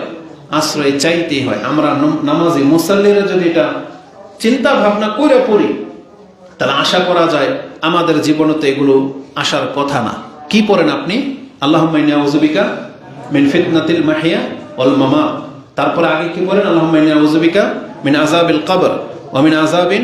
A: আশ্রয় চাইতেই হয়। আমরা নামাজি মুসাল্লিরা যদি এটা চিন্তা ভাবনা করে পড়ি তাহলে আশা করা যায় আমাদের জীবনে তো এগুলো আসার কথা না। কি পড়েন আপনি? আল্লাহুম্মা ইন্নী আউযু বিকা মিন ফিতনাতিল মাহিয়া ওয়াল মামাত। তারপরে আগে কি পড়েন? আল্লাহুম্মা ইন্নী আউযু বিকা মিন আযাবিল কবর ওয়া মিন আযাবিন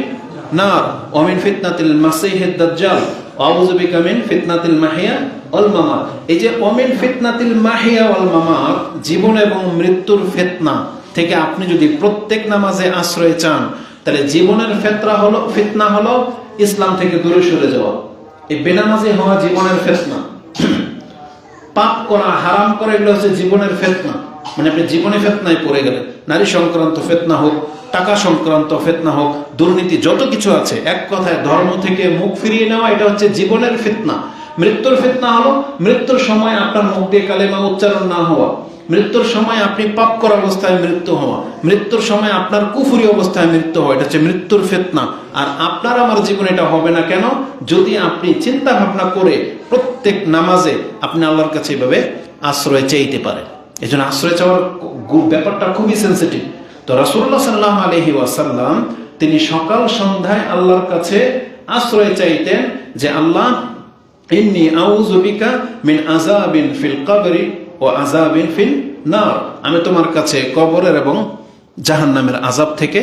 A: নার ওয়া মিন ফিতনাতিল মাসীহিদ দাজ্জাল ওয়া আউযু বিকা মিন ফিতনাতিল মাহিয়া ওয়াল মামাত। এই যে ওয়া মিন ফিতনাতিল মাহিয়া ওয়াল মামাত, জীবন এবং মৃত্যুর ফিতনা থেকে আপনি যদি প্রত্যেক নামাজে আশ্রয় চান, তাহলে জীবনের ফিতনা হলো ইসলাম থেকে দূরে সরে যাওয়া। এই বেনামাজি হওয়া জীবনের ফিতনা, পাপ করা, হারাম করা, এগুলো হচ্ছে জীবনের ফিতনা। মানে আপনি জীবনে ফিতনায় পড়ে গেলেন। নারী সংক্রান্ত ফিতনা হোক, টাকা সংক্রান্ত ফিতনা হোক, দুর্নীতি, যত কিছু আছে, এক কথায় ধর্ম থেকে মুখ ফিরিয়ে নেওয়া, এটা হচ্ছে জীবনের ফিতনা। মৃত্যুর ফিতনা হলো মৃত্যুর সময় আপনার মুখ দিয়ে কালেমা উচ্চারণ না হওয়া, মৃত্যুর সময় আপনি পাপ করা অবস্থায় মৃত্যু হওয়া, মৃত্যুর সময় আপনার কুফরি অবস্থায় মৃত্যু হওয়া, এটা হচ্ছে মৃত্যুর ফিতনা। আর আপনার আমার জীবনে এটা হবে না কেন? যদি আপনি চিন্তা ভাবনা করে প্রত্যেক নামাজে আপনি আল্লাহর কাছে এভাবে আশ্রয় চাইতে পারেন। এই জন্য আশ্রয় চাওয়ার ব্যাপারটা খুবই সেন্সিটিভ। তো রাসূলুল্লাহ সাল্লাল্লাহু আলাইহি ওয়াসাল্লাম তিনি সকাল সন্ধ্যায় আল্লাহর কাছে আশ্রয় চাইতেন যে আল্লাহ ইন্নী আউযু বিকা মিন আযাবিন ফিল কবরি ও আযাবিন ফিন নার, আমি তোমার কাছে কবরের এবং জাহান্নামের আযাব থেকে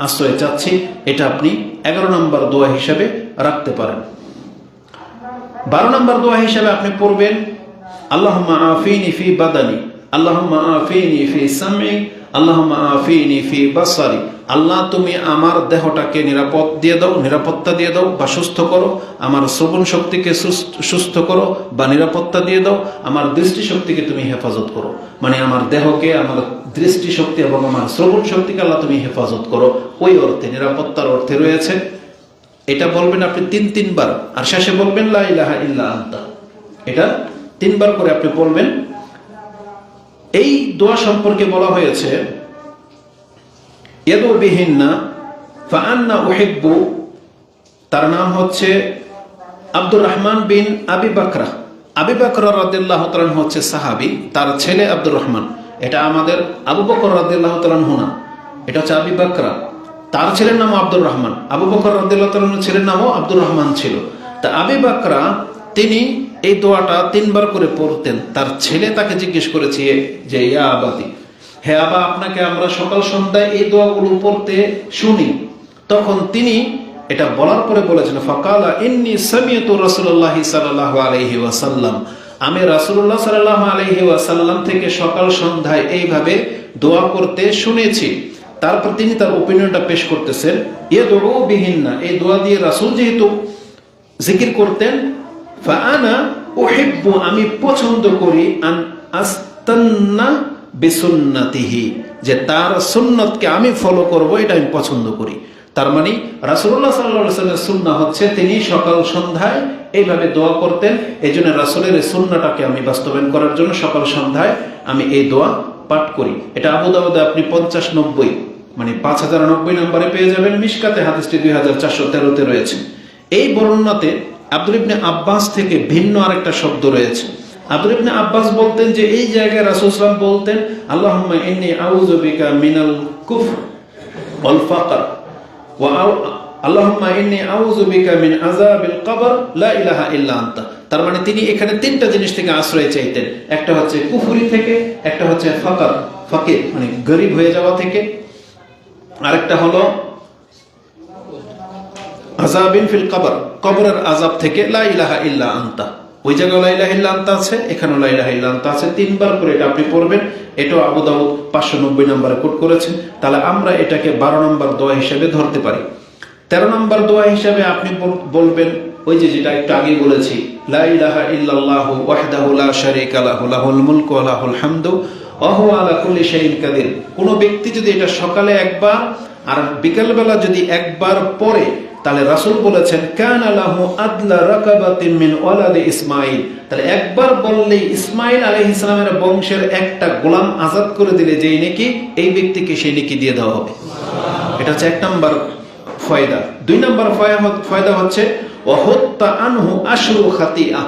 A: আশ্রয় চাচ্ছি। এটা আপনি 11 নম্বর দোয়া হিসেবে রাখতে পারেন। 12 নম্বর দোয়া হিসেবে আপনি পড়বেন আল্লাহুম্মা আফিনি ফি বাদানি, আল্লাহুম্মা আফিনি ফি সামঈ, আল্লাহুম্মা আফিনি ফি বাসারি। আল্লাহ তুমি আমার দেহটাকে নিরাপত্তা দিয়ে দাও বা সুস্থ করো, আমার শ্রবণ শক্তিকে সুস্থ করো বা নিরাপত্তা দিয়ে দাও, আমার দৃষ্টি শক্তিকে তুমি হেফাজত করো। মানে আমার দেহকে, আমার দৃষ্টি শক্তি এবং আমার শ্রবণ শক্তিকে আল্লাহ তুমি হেফাজত করো। ওই অর্থে, নিরাপত্তার অর্থে রয়েছে। এটা বলবেন আপনি 3 বার, আর শেষে বলবেন লা ইলাহা ইল্লা আনতা। এটা 3 বার করে আপনি বলবেন। এই দোয়া সম্পর্কে বলা হয়েছে ইয়াদু বিহিন্না ফাআন্না উহিব্বু, তার নাম হচ্ছে আব্দুর রহমান বিন আবি বকরা। আবি বকরা রাদিয়াল্লাহু তাআলা হচ্ছে সাহাবী, তার ছেলে আব্দুর রহমান। এটা আমাদের আবু বকর রাদিয়াল্লাহু তাআলা না, এটা হচ্ছে আবি বকরা। তার ছেলের নাম আব্দুর রহমান। আবু বকর রাদিয়াল্লাহু তাআলার ছেলের নামও আব্দুর রহমান ছিল। তা আবি বকরা তিনি এই দোয়াটা 3 বার করে পড়তেন। তার ছেলে তাকে জিজ্ঞেস করেছে যে ইয়া আবাদি, হে আবা, আপনাকে আমরা সকাল সন্ধ্যায় এই দোয়াগুলো পড়তে শুনি। তখন তিনি এটা বলার পরে বলেছেন ফাকালা ইন্নী সামিয়তু রাসূলুল্লাহি সাল্লাল্লাহু আলাইহি ওয়াসাল্লাম, আমি রাসূলুল্লাহ সাল্লাল্লাহু আলাইহি ওয়াসাল্লাম থেকে সকাল সন্ধ্যায় এইভাবে দোয়া করতে শুনেছি। তারপর তিনি তার ওপিনিয়নটা পেশ করতেছেন ইয়াদু বিহিন্না, এই দোয়া দিয়ে রাসূল যেহেতু জিকির করতেন, ফাআনা উহিব্বু, আমি পছন্দ করি, আন আস্তান্না বিসুন্নতিহি, যে তার সুন্নতকে আমি ফলো করব, এটা আমি পছন্দ করি। তার মানে রাসূলুল্লাহ সাল্লাল্লাহু আলাইহি ওয়াসাল্লামের সুন্নাহ হচ্ছে তিনি সকাল সন্ধ্যায় এইভাবে দোয়া করতেন। এই জন্য রাসূলের এই সুন্নাহটাকে আমি বাস্তবায়ন করার জন্য সকাল সন্ধ্যায় আমি এই দোয়া পাঠ করি। এটা আবু দাউদে আপনি 5090 মানে 5090 নম্বরে পেয়ে যাবেন। মিশকাতে হাদিসটি 2413-তে রয়েছে। এই বর্ণনাতে আব্দুল ইবনে আব্বাস থেকে ভিন্ন আরেকটা শব্দ রয়েছে। আব্দুল ইবনে আব্বাস বলতেন যে এই জায়গায় রাসূল সাল্লাল্লাহু আলাইহি ওয়াসাল্লাম বলতেন আল্লাহুম্মা ইন্নী আউযু বিকা মিনাল কুফর ওয়াল ফাকর ওয়া আল্লাহুম্মা ইন্নী আউযু বিকা মিন আযাবিল কবর লা ইলাহা ইল্লা আনতা। তার মানে তিনি এখানে 3টা জিনিস থেকে আশ্রয় চাইতেন। একটা হচ্ছে কুফরি থেকে, একটা হচ্ছে ফাকির মানে গরীব হয়ে যাওয়া থেকে, আরেকটা হলো আযাবিন ফিল কবর, কবরের আযাব থেকে লা ইলাহা ইল্লা আনতা। ওই জায়গায় লা ইলাহা ইল্লা আনতা আছে, এখানেও লা ইলাহা ইল্লা আনতা আছে। 3 বার করে এটা আপনি পড়বেন। এটাও আবু দাউদ 590 নম্বরে কোট করেছেন। তাহলে আমরা এটাকে 12 নম্বর দোয়া হিসেবে ধরতে পারি। 13 নম্বর দোয়া হিসেবে আপনি বলবেন ওই যেটা একটু আগে বলেছি, লা ইলাহা ইল্লাল্লাহু ওয়াহদাহু লা শারীকা লাহু লাহুল মুলকু ওয়া লাহুল হামদু ওয়া হুয়া আলা কুল্লি শাইইন কাদির। কোন ব্যক্তি যদি এটা সকালে একবার আর বিকালবেলা যদি একবার পড়ে, তাহলে রাসূল বলেছেন কানা লাহু আদলা রাকাবাতিন মিন ওয়ালাদি ইসমাঈল। তাহলে একবার বললেই ইসমাঈল আলাইহিস সালামের বংশের একটা গোলাম আজাদ করে দিলে যেই নেকি, এই ব্যক্তিকে সেই নেকি দিয়ে দেওয়া হবে। এটা হচ্ছে 1 নম্বর ফায়দা। 2 নম্বর ফায়দা হচ্ছে ওয়াহুত্তা আনহু আশরু খাতিয়া,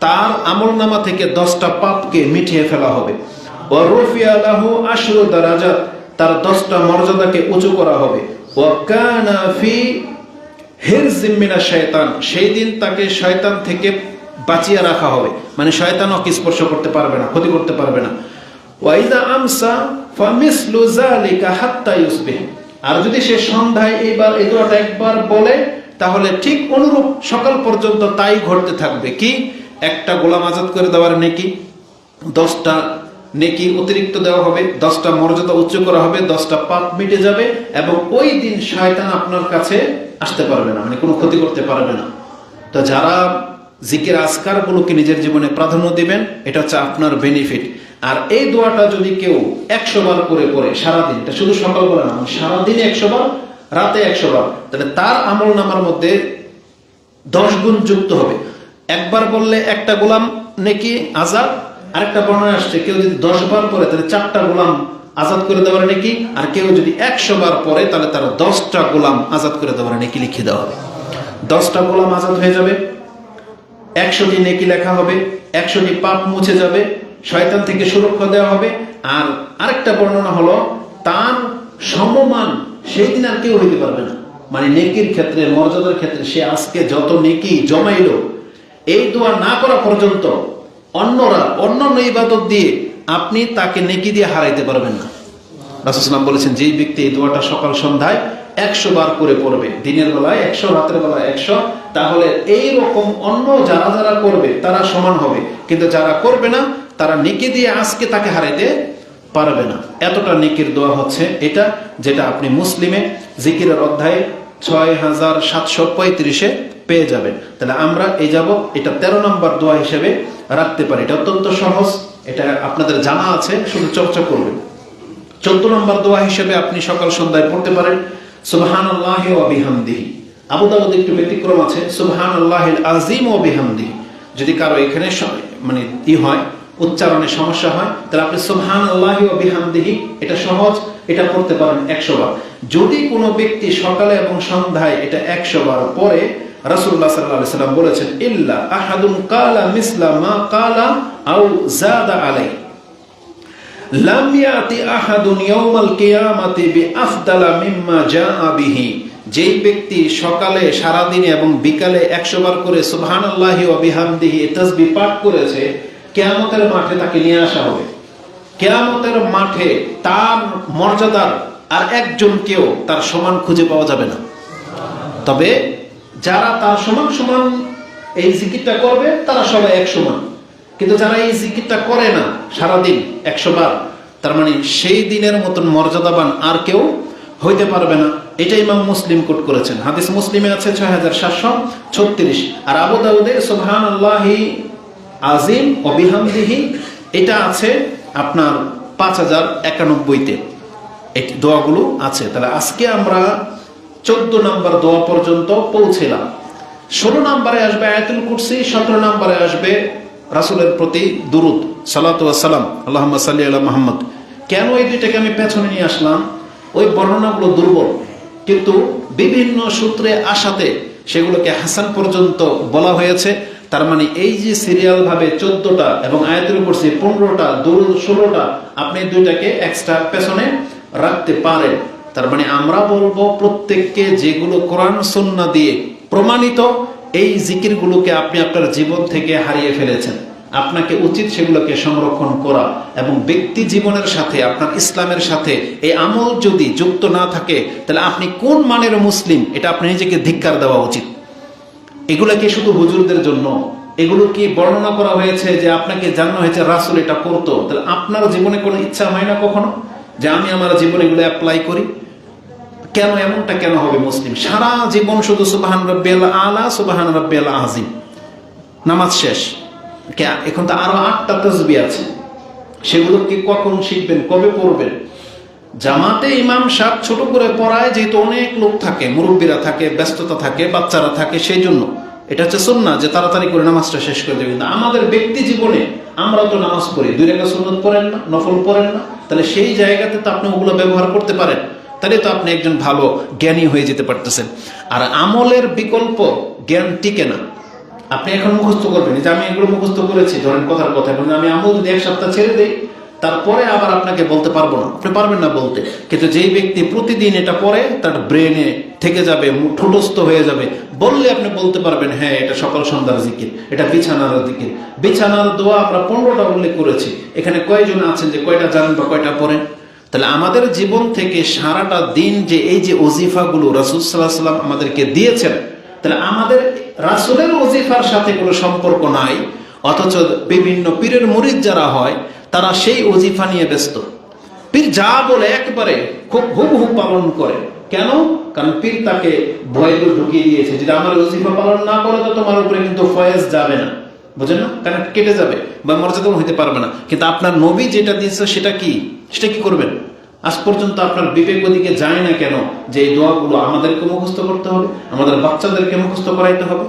A: তার আমলনামা থেকে 10টা পাপকে মিটিয়ে ফেলা হবে। ওয়া রুফিয়া লাহু আশরু দারাজাত, তার 10টা মর্যাদাকে উঁচু করা হবে। ওয়া কানা ফি হিরজিম মিনাশ শাইতান, সেই দিন তাকে শয়তান থেকে বাঁচিয়ে রাখা হবে, মানে শয়তান ওকে স্পর্শ করতে পারবে না, ক্ষতি করতে পারবে না। ওয়া ইযা আমসা ফামিসলু যালিকা হাত্তা ইউসবিহ, আর যদি সে সন্ধ্যায় এইবার এই দোয়াটা একবার বলে, তাহলে ঠিক অনুরূপ সকাল পর্যন্ত তাই ঘটতে থাকবে। কি? একটা গোলাম আজাদ করে দেওয়ার নেকি, 10টা নেকি অতিরিক্ত দেওয়া হবে, 10টা মর্যাদা উচ্চ করা হবে, 10টা পাপ মিটে যাবে, এবং ওই দিন শয়তান আপনার কাছে আসতে পারবে না, মানে কোনো ক্ষতি করতে পারবে না। তো যারা জিকির আজকার গুলোকে নিজের জীবনে প্রাধান্য দিবেন, এটা হচ্ছে আপনার বেনিফিট। আর এই দোয়াটা যদি কেউ 100 বার করে পড়ে সারাদিন, এটা শুধু সকালবেলা না, সারাদিনে 100 বার, রাতে 100 বার, তাহলে তার আমল নামার মধ্যে 10 গুণ যুক্ত হবে। একবার বললে একটা গোলাম নেকি আজাদ, আরেকটা বর্ণনা আসছে কেউ যদি 10 বার পড়ে তাহলে 4টা গোলাম আজাদ করে দেওয়ার নেকি, আর কেউ যদি 100 বার পড়ে তাহলে তার 10টা গোলাম আজাদ করে দেওয়ার নেকি লিখে দেওয়া হবে। 10টা গোলাম আজাদ হয়ে যাবে, 100টি নেকি লেখা হবে, 100টি পাপ মুছে যাবে, শয়তান থেকে সুরক্ষা দেওয়া হবে। আর আরেকটা বর্ণনা হলো তার সমমান সেই দিন আর কেউ হইতে পারবে না, মানে নেকির ক্ষেত্রে, মর্যাদার ক্ষেত্রে সে আজকে যত নেকি জমাইলো, এই দোয়া না করা পর্যন্ত অন্যরা অন্যান্য ইবাদত দিয়ে আপনি তাকে নেকি দিয়ে হারাইতে পারবেন না। রাসূল সাল্লাল্লাহু আলাইহি ওয়াসাল্লাম বলেছেন, যেই ব্যক্তি এই দোয়াটা সকাল সন্ধ্যায় 100 বার করে পড়বে, দিনের বেলায় 100, রাতের বেলায় 100, তাহলে এই রকম অন্য যারা যারা করবে তারা সমান হবে, কিন্তু যারা করবে না তারা নেকি দিয়ে আজকে তাকে হারাইতে পারবে না। এতটা নেকির দোয়া হচ্ছে এটা, যেটা আপনি মুসলিমে জিকিরের অধ্যায়ে 6735-এ পেয়ে যাবেন। তাহলে আমরা এই যাব এটা 13 নম্বর দোয়া হিসেবে রাখতে পারি। এটা অত্যন্ত সহজ, এটা আপনাদের জানা আছে, শুধু চর্চা করবেন। 14 নম্বর দোয়া হিসেবে আপনি সকাল সন্ধ্যায় পড়তে পারেন সুবহানাল্লাহি ওয়া বিহামদিহি। আবু দাউদ একটু ব্যতিক্রম আছে, সুবহানাল্লাহিল আযীম ওয়া বিহামদিহি। যদি কারো এখানে মানে হয়, উচ্চারণে সমস্যা হয়, তাহলে আপনি সুবহানাল্লাহি ওয়া বিহামদিহি, এটা সহজ, এটা পড়তে পারেন 100 বার। যদি কোনো ব্যক্তি সকালে এবং সন্ধ্যায় এটা 100 বার পড়ে, রাসূলুল্লাহ সাল্লাল্লাহু আলাইহি ওয়াসাল্লাম বলেছেন ইল্লা আহাদুন কালা মিসলা মা কালা আও যাদা আলাইহি লাম ইয়াতি আহাদুন ইয়াউমাল কিয়ামাতি বিআফদালা মিম্মা জাআ বিহি। যেই ব্যক্তি সকালে, সারা দিনে এবং বিকালে 100 বার করে সুবহানাল্লাহি ওয়া বিহামদিহি তাসবিহ পাঠ করেছে, কিয়ামতের মাঠে তাকে নিয়ে আসা হবে। কিয়ামতের মাঠে তার মর্যাদার আর একজন কেউ তার সমান খুঁজে পাওয়া যাবে না। তবে যারা তার সমান সমান এই জিকিরটা করবে তারা সবাই এক সমান, কিন্তু যারা এই জিকিরটা করে না সারাদিন 100 বার, তার মানে সেই দিনের মতন মর্যাদাবান আর কেউ হইতে পারবে না। এটা ইমাম মুসলিম কোট করেছেন, হাদিস মুসলিমে আছে 6736, আর আবু দাউদে সুবহানাল্লাহি আযীম ওয়া বিহামদিহি এটা আছে আপনার 5091-তে, এই দোয়াগুলো আছে। তাহলে আজকে আমরা 14 নম্বর দোয়া পর্যন্ত পৌঁছলাম। 16 নম্বরে আসবে আয়াতুল কুরসি, 17 নম্বরে আসবে রাসূলের প্রতি দুরূদ, সালাতু ওয়াস সালাম, আল্লাহুম্মা সাল্লি আলা মুহাম্মদ। কেন এই দুইটাকে আমি পেছনে নিয়ে আসলাম? ওই বর্ণনাগুলো দুর্বল, কিন্তু বিভিন্ন সূত্রে আসাতে সেগুলোকে হাসান পর্যন্ত বলা হয়েছে। তার মানে এই যে সিরিয়াল ভাবে 14টা এবং আয়াতুল কুরসি 15টা, দুরূদ 16টা, আপনি দুইটাকে এক্সট্রা পেছনে রাখতে পারেন। তার মানে আমরা বলবো প্রত্যেককে যেগুলো কোরআন সুন্নাহ দিয়ে প্রমাণিত, এই জিকিরগুলোকে আপনি আপনার জীবন থেকে হারিয়ে ফেলেছেন, আপনাকে উচিত সেগুলোকে সংরক্ষণ করা, এবং ব্যক্তি জীবনের সাথে আপনার ইসলামের সাথে এই আমল যদি যুক্ত না থাকে তাহলে আপনি কোন মানের মুসলিম এটা আপনি নিজেকে ধিক্কার দেওয়া উচিত। এগুলো কি শুধু হুজুরদের জন্য? এগুলো কি বর্ণনা করা হয়েছে যে আপনাকে জানানো হয়েছে রাসূল এটা করতো? তাহলে আপনার জীবনে কোনো ইচ্ছা হয় না কখনো যে আমি আমার জীবনে এগুলো অ্যাপ্লাই করি? কেন এমনটা কেন হবে? মুসলিম সারা জীবন শুধু সুবহান রাব্বিয়াল আলা, সুবহান রাব্বিয়াল আযীম, নামাজ শেষ। এখন তো আরো 8টা তাসবিহ আছে, সেগুলো কি কখন শিখবেন, কবে পড়বেন? জামাতে ইমাম সাহেব ছোট করে পড়ায়, যেহেতু অনেক লোক থাকে, মুরব্বীরা থাকে, ব্যস্ততা থাকে, বাচ্চারা থাকে, সেই জন্য এটা হচ্ছে সুন্নাহ যে তাড়াতাড়ি করে নামাজটা শেষ করে দেবে। কিন্তু আমাদের ব্যক্তি জীবনে আমরা তো নামাজ পড়ি, 2 রাকাত সুন্নাত পড়েন না, নফল পড়েন না, তাহলে সেই জায়গাতে তো আপনি ওগুলো ব্যবহার করতে পারেন, তাহলে তো আপনি একজন ভালো জ্ঞানী হয়ে যেতে পারতেছেন। আর আমলের বিকল্প জ্ঞান টিকে না। আপনি এখন মুখস্থ করবেন যে আমি এগুলো মুখস্থ করেছি, ধরেন কথার কথা, এবং আমি আমল যদি 1 সপ্তাহ ছেড়ে দেই তারপরে আবার আপনাকে বলতে পারবো না, আপনি পারবেন না বলতে। কিন্তু যেই ব্যক্তি প্রতিদিন এটা পড়ে তার ব্রেনে থেকে যাবে, ঠোঁটস্থ হয়ে যাবে, বললে আপনি বলতে পারবেন হ্যাঁ এটা সকাল সন্ধ্যার জিকির, এটা বিছানার জিকির। বিছানার দোয়া আমরা 15টা উল্লেখ করেছি, এখানে কয়জন আছেন যে কয়টা জানেন বা কয়টা পড়েন? তাহলে আমাদের জীবন থেকে সারাটা দিন যে এই যে ওজিফাগুলো রাসূল সাল্লাল্লাহু আলাইহি ওয়াসাল্লাম আমাদেরকে দিয়েছেন, তাহলে আমাদের রাসূলের ওজিফার সাথে কোনো সম্পর্ক নাই, অথচ বিভিন্ন পীরের মুরিদ যারা হয় তারা সেই ওজিফা নিয়ে ব্যস্ত। পীর যা বলে একবারে খুব হুবহু পালন করে। কেন? কারণ পীর তাকে ভয় ঢুকিয়ে দিয়েছে যে আমার ওজিফা পালন না করে তো তোমার উপরে কিন্তু ফয়েজ যাবে না, বুঝেন না, কারণ কেটে যাবে বা মর্যাদা হইতে পারবে না। কিন্তু আপনার নবী যেটা দিয়েছে সেটা কি করবেন? আজ পর্যন্ত আপনার বিবেক ওদিকে যায় না কেন যে এই দোয়াগুলো আমাদেরকে মুখস্থ করতে হবে, আমাদের বাচ্চাদেরকে মুখস্থ করাইতে হবে?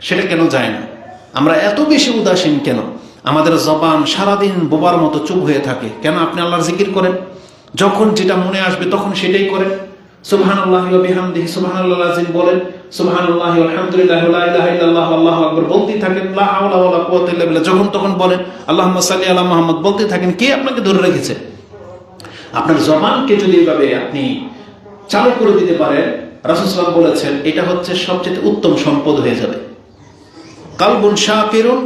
A: সেটা কেন যায় না? আমরা এত বেশি উদাসীন কেন? আমাদের জবান সারাদিন বোবার মতো চুপ হয়ে থাকে কেন? আপনি আল্লাহর জিকির করেন, যখন যেটা মনে আসবে তখন সেটাই করেন। সুবহানাল্লাহি ওয়া বিহামদিহি সুবহানাল্লাহিল আযীম বলেন, সুবহানাল্লাহি ওয়া আলহামদুলিল্লাহি ওয়া লা ইলাহা ইল্লাল্লাহু আল্লাহু আকবার বলতেই থাকেন, লা হাওলা ওয়া লা কুওয়াতা ইল্লা বিল্লাহ যখন তখন বলেন, আল্লাহুম্মা সাল্লি আলা মুহাম্মদ বলতেই থাকেন। কে আপনাকে ধরে রেখেছে? আপনার জবানকে যদি এভাবে আপনি চালু করে দিতে পারেন, রাসূল সাল্লাল্লাহু আলাইহি ওয়াসাল্লাম বলেছেন এটা হচ্ছে সবচেয়ে উত্তম সম্পদ হয়ে যাবে। কালবুন শাকিরুন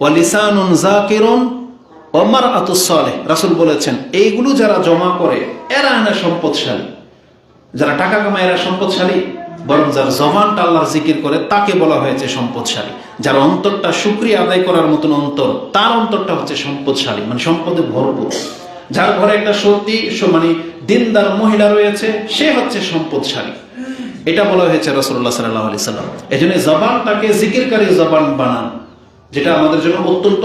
A: ওয়া লিসানুন যাকিরুন ওয়া মারআতুস সালিহ, রাসূল বলেছেন এইগুলো যারা জমা করে এরা না সম্পদশালী। যারা টাকা কামায় এরা সম্পদশালী? বরং যার জবানটা আল্লাহর জিকির করে তাকে বলা হয়েছে সম্পদশালী। যার অন্তরটা শুকরিয়া আদায় করার মতন অন্তর, তার অন্তরটা হচ্ছে সম্পদশালী, মানে সম্পদে ভরপুর। যার ঘরে একটা সত্যি মানে দিনদার মহিলা রয়েছে সে হচ্ছে সম্পদশালী। এটা বলা হয়েছে রাসূলুল্লাহ সাল্লাল্লাহু আলাইহি সাল্লাম। এজন্য জবানটাকে জিকিরকারী জবান বানান, যেটা আমাদের জন্য অত্যন্ত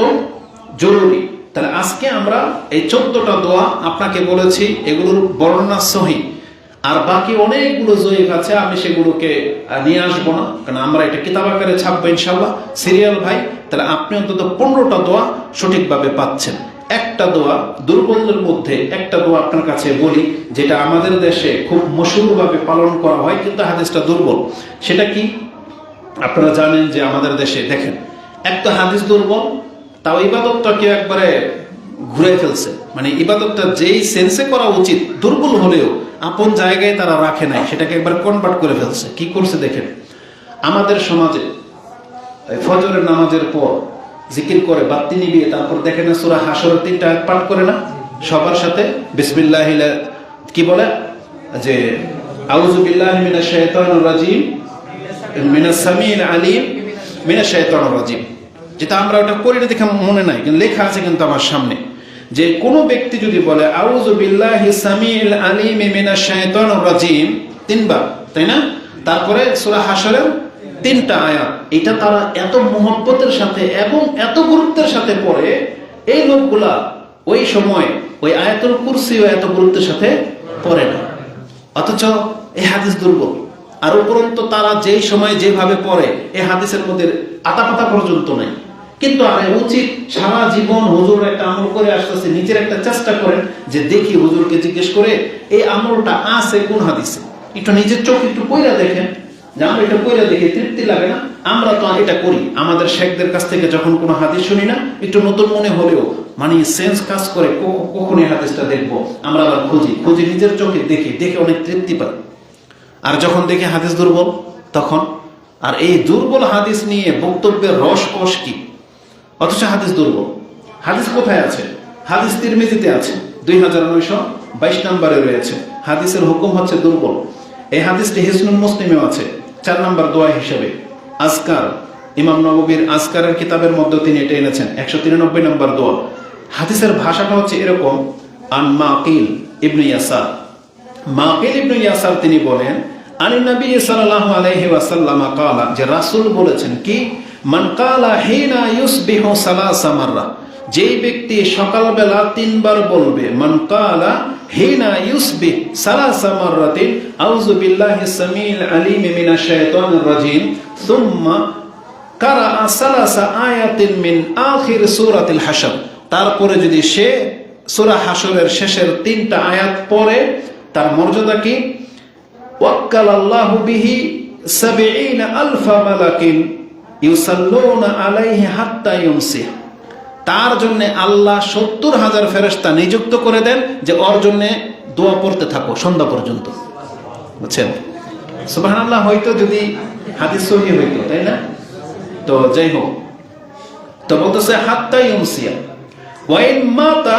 A: জরুরি। তাহলে আজকে আমরা এই 14টা দোয়া আপনাকে বলেছি, এগুলোর বর্ণনা সহিহ, আর বাকি অনেকগুলো জয়ীফ আছে, আমি সেগুলোকে নিয়ে আসবো না, কারণ আমরা এটা কিতাব আকারে ছাপবো ইনশাআল্লাহ, সিরিয়াল ভাই। তাহলে আপনি অন্তত 15টা দোয়া সঠিকভাবে পাচ্ছেন। একটা দোয়া দুর্বলদের মধ্যে একটা দোয়া আপনার কাছে বলি, যেটা আমাদের দেশে খুব মশহুরভাবে পালন করা হয় কিন্তু হাদিসটা দুর্বল। সেটা কি? আপনারা জানেন যে আমাদের দেশে দেখেন একটা হাদিস দুর্বল, তাও ইবাদতটাকে একবারে ঘুরে ফেলছে, মানে ইবাদতটা যেই সেন্সে করা উচিত দুর্বল হলেও আপন জায়গায় তারা রাখে নাই, সেটাকে একবার কনভার্ট করে ফেলছে। কি করছে দেখেন, আমাদের সমাজে ফজরের নামাজের পর জিকির করে বাতি নিবিয়ে তারপর দেখেন সূরা হাশরের 3টা আয়াত পাঠ করে না সবার সাথে, বিসমিল্লাহ, কি বলে যে আউযু বিল্লাহি মিনাশ শাইতানির রাজিম মিনাস সামিউল আলিম মিনাশ শাইতানির রাজিম, যেটা আমরা ওটা করি না দেখে মনে নাই, কিন্তু লেখা আছে কিন্তু আমার সামনে, যে কোনো ব্যক্তি যদি বলে আউযু বিল্লাহি সামিউল আলিম মিনাশ শাইতানির রাজিম 3 বার, তাই না? তারপরে সূরা হাশরের 3টা আয়াত, এটা তারা এত মুহাব্বতের সাথে এবং এত গুরুত্বের সাথে পড়ে, এই লোকগুলা ওই সময় ওই আয়াতুল কুরসিও এত গুরুত্বের সাথে পড়ে না, অথচ এই হাদিস দুর্বল। আর উপরন্ত তারা যেই সময় যেভাবে পড়ে এই হাদিসের মধ্যে আতাপাতা পর্যন্ত নাই। কিন্তু আর উচিত সারা জীবন হুজুর একটা আমল করে আসতেছে, নিজের একটা চেষ্টা করেন যে দেখি হুজুরকে জিজ্ঞেস করে এই আমলটা আছে কোন হাদিসে, একটু নিজের চোখ একটু কইরা দেখেন যে আমরা এটা কইরা দেখে তৃপ্তি লাগে না? আমরা তো এটা করি, আমাদের শেখদের কাছ থেকে যখন কোনো হাদিস শুনি না একটু নতুন মনে হলেও মানে সেন্স কাজ করে কখন এই হাদিসটা দেখবো, আমরা আবার খুঁজি নিজের চোখে দেখে অনেক তৃপ্তি পাই। আর যখন দেখি হাদিস দুর্বল তখন, আর এই দুর্বল হাদিস নিয়ে বক্তব্যের রসকস কি? অথচ হাদিস দুর্বল। হাদিস কোথায় আছে? হাদিস তিরমিজিতে আছে, 2922 নম্বরে রয়েছে। হাদিসের হুকুম হচ্ছে দুর্বল। এই হাদিসটি হিসনুল মুসলিমেও আছে 4 নম্বর দোয়া হিসেবে। আজকার, ইমাম নববীর আজকারের কিতাবের মধ্যে তিনি এটা এনেছেন, 193 নম্বর দোয়া। হাদিসের ভাষাটা হচ্ছে এরকম, আন মাকিল ইবনে ইয়াসার। মাকিল ইবনে ইয়াসার তিনি বলেন, আনি নবী সাল্লাল্লাহু আলাইহি ওয়াসাল্লাম ক্বালা, যে রাসূল বলেছেন কি, মান ক্বালা হিনা ইউসবিহু সালাসা মাররা, যেই ব্যক্তি সকালবেলা 3 বার বলবে, মান ক্বালা হিনা ইউসবিহ সালাসা মাররাতিন আউযু বিল্লাহিস সামিউল আলিম মিনাশ শাইতানির রাজিম সুম্মা কারা সালাসা আয়াতিন মিন আখির সূরাতিল হাশর, তারপরে যদি সে সূরা হাশরের শেষের 3টা আয়াত পড়ে, তার মর্যাদা কি, ওয়াক্কালাল্লাহু বিহি ৭০,০০০ মালাকিন ইউসাল্লুনা আলাইহি হাত্তা ইউমসি, তার জন্য আল্লাহ ৭০,০০০ ফেরেশতা নিযুক্ত করে দেন যে ওর জন্য দোয়া পড়তে থাকো সন্ধ্যা পর্যন্ত। বুঝছেন? সুবহানাল্লাহ। হয়তো যদি হাদিস সহিহ হইতো, তাই না? তো যাই হোক, তো বলতেছে হাত্তা ইউমসিয়া ওয়া ইন মাতা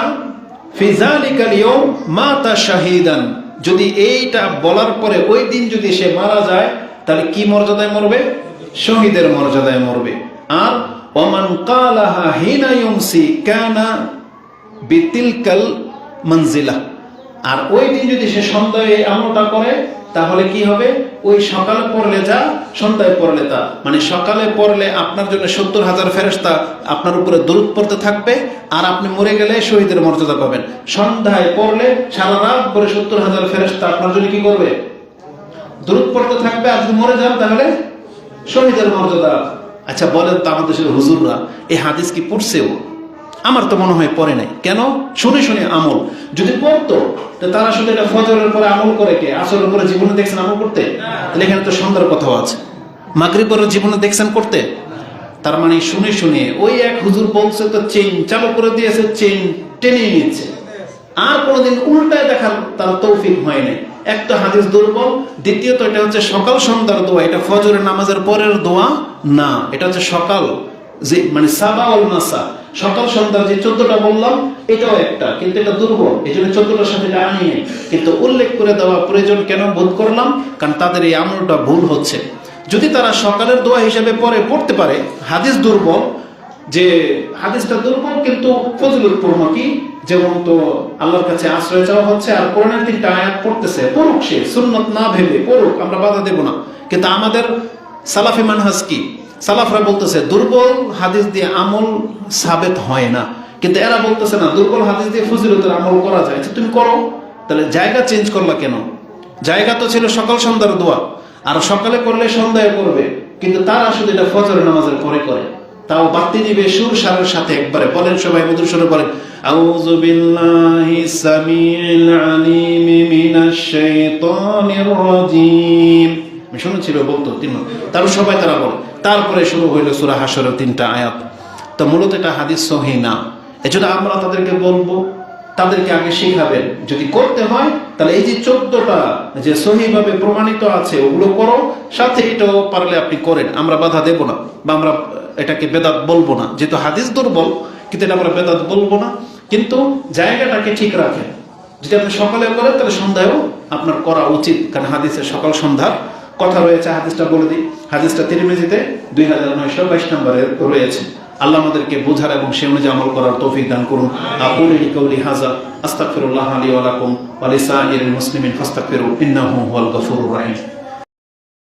A: ফি যালিকাল ইয়াউম মাতা শাহীদান, যদি এইটা বলার পরে ওই দিন যদি সে মারা যায়, তাহলে কি মর্যাদায় মরবে? শহীদের মর্যাদায় মরবে। আর ওমান ক্বালাহা হিনা ইউমসি কানা বিতিলকাল মানজিলা, আর ওই দিন যদি সে সন্ধ্যায় এই আমলটা করে, তাহলে কি হবে? ওই সকালে পড়লে যা, সন্ধ্যায় পড়লে তা। মানে সকালে পড়লে আপনার জন্য ৭০,০০০ ফেরেশতা আপনার উপরে দরুদ পড়তে থাকবে, আর আপনি মরে গেলে শহীদের মর্যাদা পাবেন। সন্ধ্যায় পড়লে সারা রাত পরে ৭০,০০০ ফেরেশতা আপনার জন্য কি করবে? দরুদ পড়তে থাকবে। আর যদি মরে যান তাহলে শহীদের মর্যাদা। আচ্ছা বলেন তো, আমাদের দেশের হুজুররা এই হাদিস কি পড়ছেও? আমার তো মনে হয় পড়ে নাই। কেন? শুনে শুনে আমল। যদি পড়তো তারা আসলে এটা ফজরের পরে আমল করে কে? আসরের পরে জীবনে দেখছেন আমল করতে? তাহলে এখানে তো সন্ধ্যার কথাও আছে। মাগরিব পরে জীবনে দেখছেন করতে? তার মানে শুনে শুনে ওই এক হুজুর বলছে তো চেইন চালু করে দিয়েছে, চেইন টেনে নিচ্ছে, আর কোনোদিন উল্টায় দেখার তার তৌফিক হয় নাই। এক তো হাদিস দুর্বল, দ্বিতীয়ত এটা হচ্ছে সকাল সন্ধ্যার দোয়া, এটা ফজরের নামাজের পরের দোয়া না, এটা হচ্ছে সকাল, যে মানে সাবা ওয়াল মাসা, সকাল সন্ধ্যার যে 14টা বললাম এটাও একটা, কিন্তু এটা দুর্বল, এই জন্য 14টার সাথে এটা আনি নেই। কিন্তু উল্লেখ করে দেওয়া প্রয়োজন কেন বোধ করলাম? কারণ তাদের এই আমলটা ভুল হচ্ছে। যদি তারা সকালের দোয়া হিসেবে পড়তে পারে, হাদিস দুর্বল, যে হাদিসটা দুর্বল কিন্তু ফজিলতপূর্ণ, কি যেমন তো আল্লাহর কাছে আশ্রয় চাওয়া হচ্ছে, আর কোরআনের 3টা আয়াত পড়তেছে, পড়ুক, সে সুন্নত না ভেবে পড়ুক, আমরা বাধা দেব না। কিন্তু আমাদের সালাফি মানহাজ কি? সালাফরা বলতেছে দুর্বল হাদিস দিয়ে আমল সাবেত হয় না, কিন্তু এরা বলতেছে না, দুর্বল হাদিস দিয়ে ফজিলতের আমল করা যায়। তুমি করো, তাহলে জায়গা চেঞ্জ করলা কেন? জায়গা তো ছিল সকাল সন্ধ্যার দোয়া, আর সকালে করলে সন্ধ্যায় করবে, কিন্তু তারা শুধু এটা ফজর নামাজের পরে করে, তাও বাড়তি দিবে সুর সারের সাথে একবারে। বলেন সবাই মধুর সুরে বলেন, আউযু বিল্লাহি সামিউল আলিম মিনাশ শাইতানির রাজিম। আমি শুনেছিল বলতো তারপর সবাই তারা বলে, তারপরে শুরু হইল সূরা হাশরের 3টা আয়াত। তো মূলত এটা হাদিস সহিহ না। এজন্য আমরা তাদেরকে বলবো, তাদেরকে আগে শিখাবেন, যদি করতে হয় তাহলে এই যে 14টা যে সহিভাবে প্রমাণিত আছে ওগুলো করো, সাথে এটাও পারলে আপনি করেন, আমরা বাধা দেব না, বা আমরা এটাকে বেদাত বলবো না। যেহেতু হাদিস দুর্বল, কিন্তু এটা আমরা বেদাত বলবো না, কিন্তু জায়গাটাকে ঠিক রাখেন। যদি আপনি সকালে করেন তাহলে সন্ধ্যায়ও আপনার করা উচিত, কারণ হাদিসের সকাল সন্ধ্যার কথা রয়েছে। হাদিসটা বলে দিই, হাদিসটা তিরমিজিতে 2922 নম্বরে রয়েছে। আল্লাহ আমাদেরকে বোঝার এবং সে অনুযায়ী আমল করার তৌফিক দান করুন। আকুলু কাউলি হাযা আস্তাগফিরুল্লাহ লি ওয়া লাকুম ওয়া লিসাইরিল মুসলিমিন ফাস্তাগফিরু ইন্নাহু হুয়াল গফুরুর রহিম।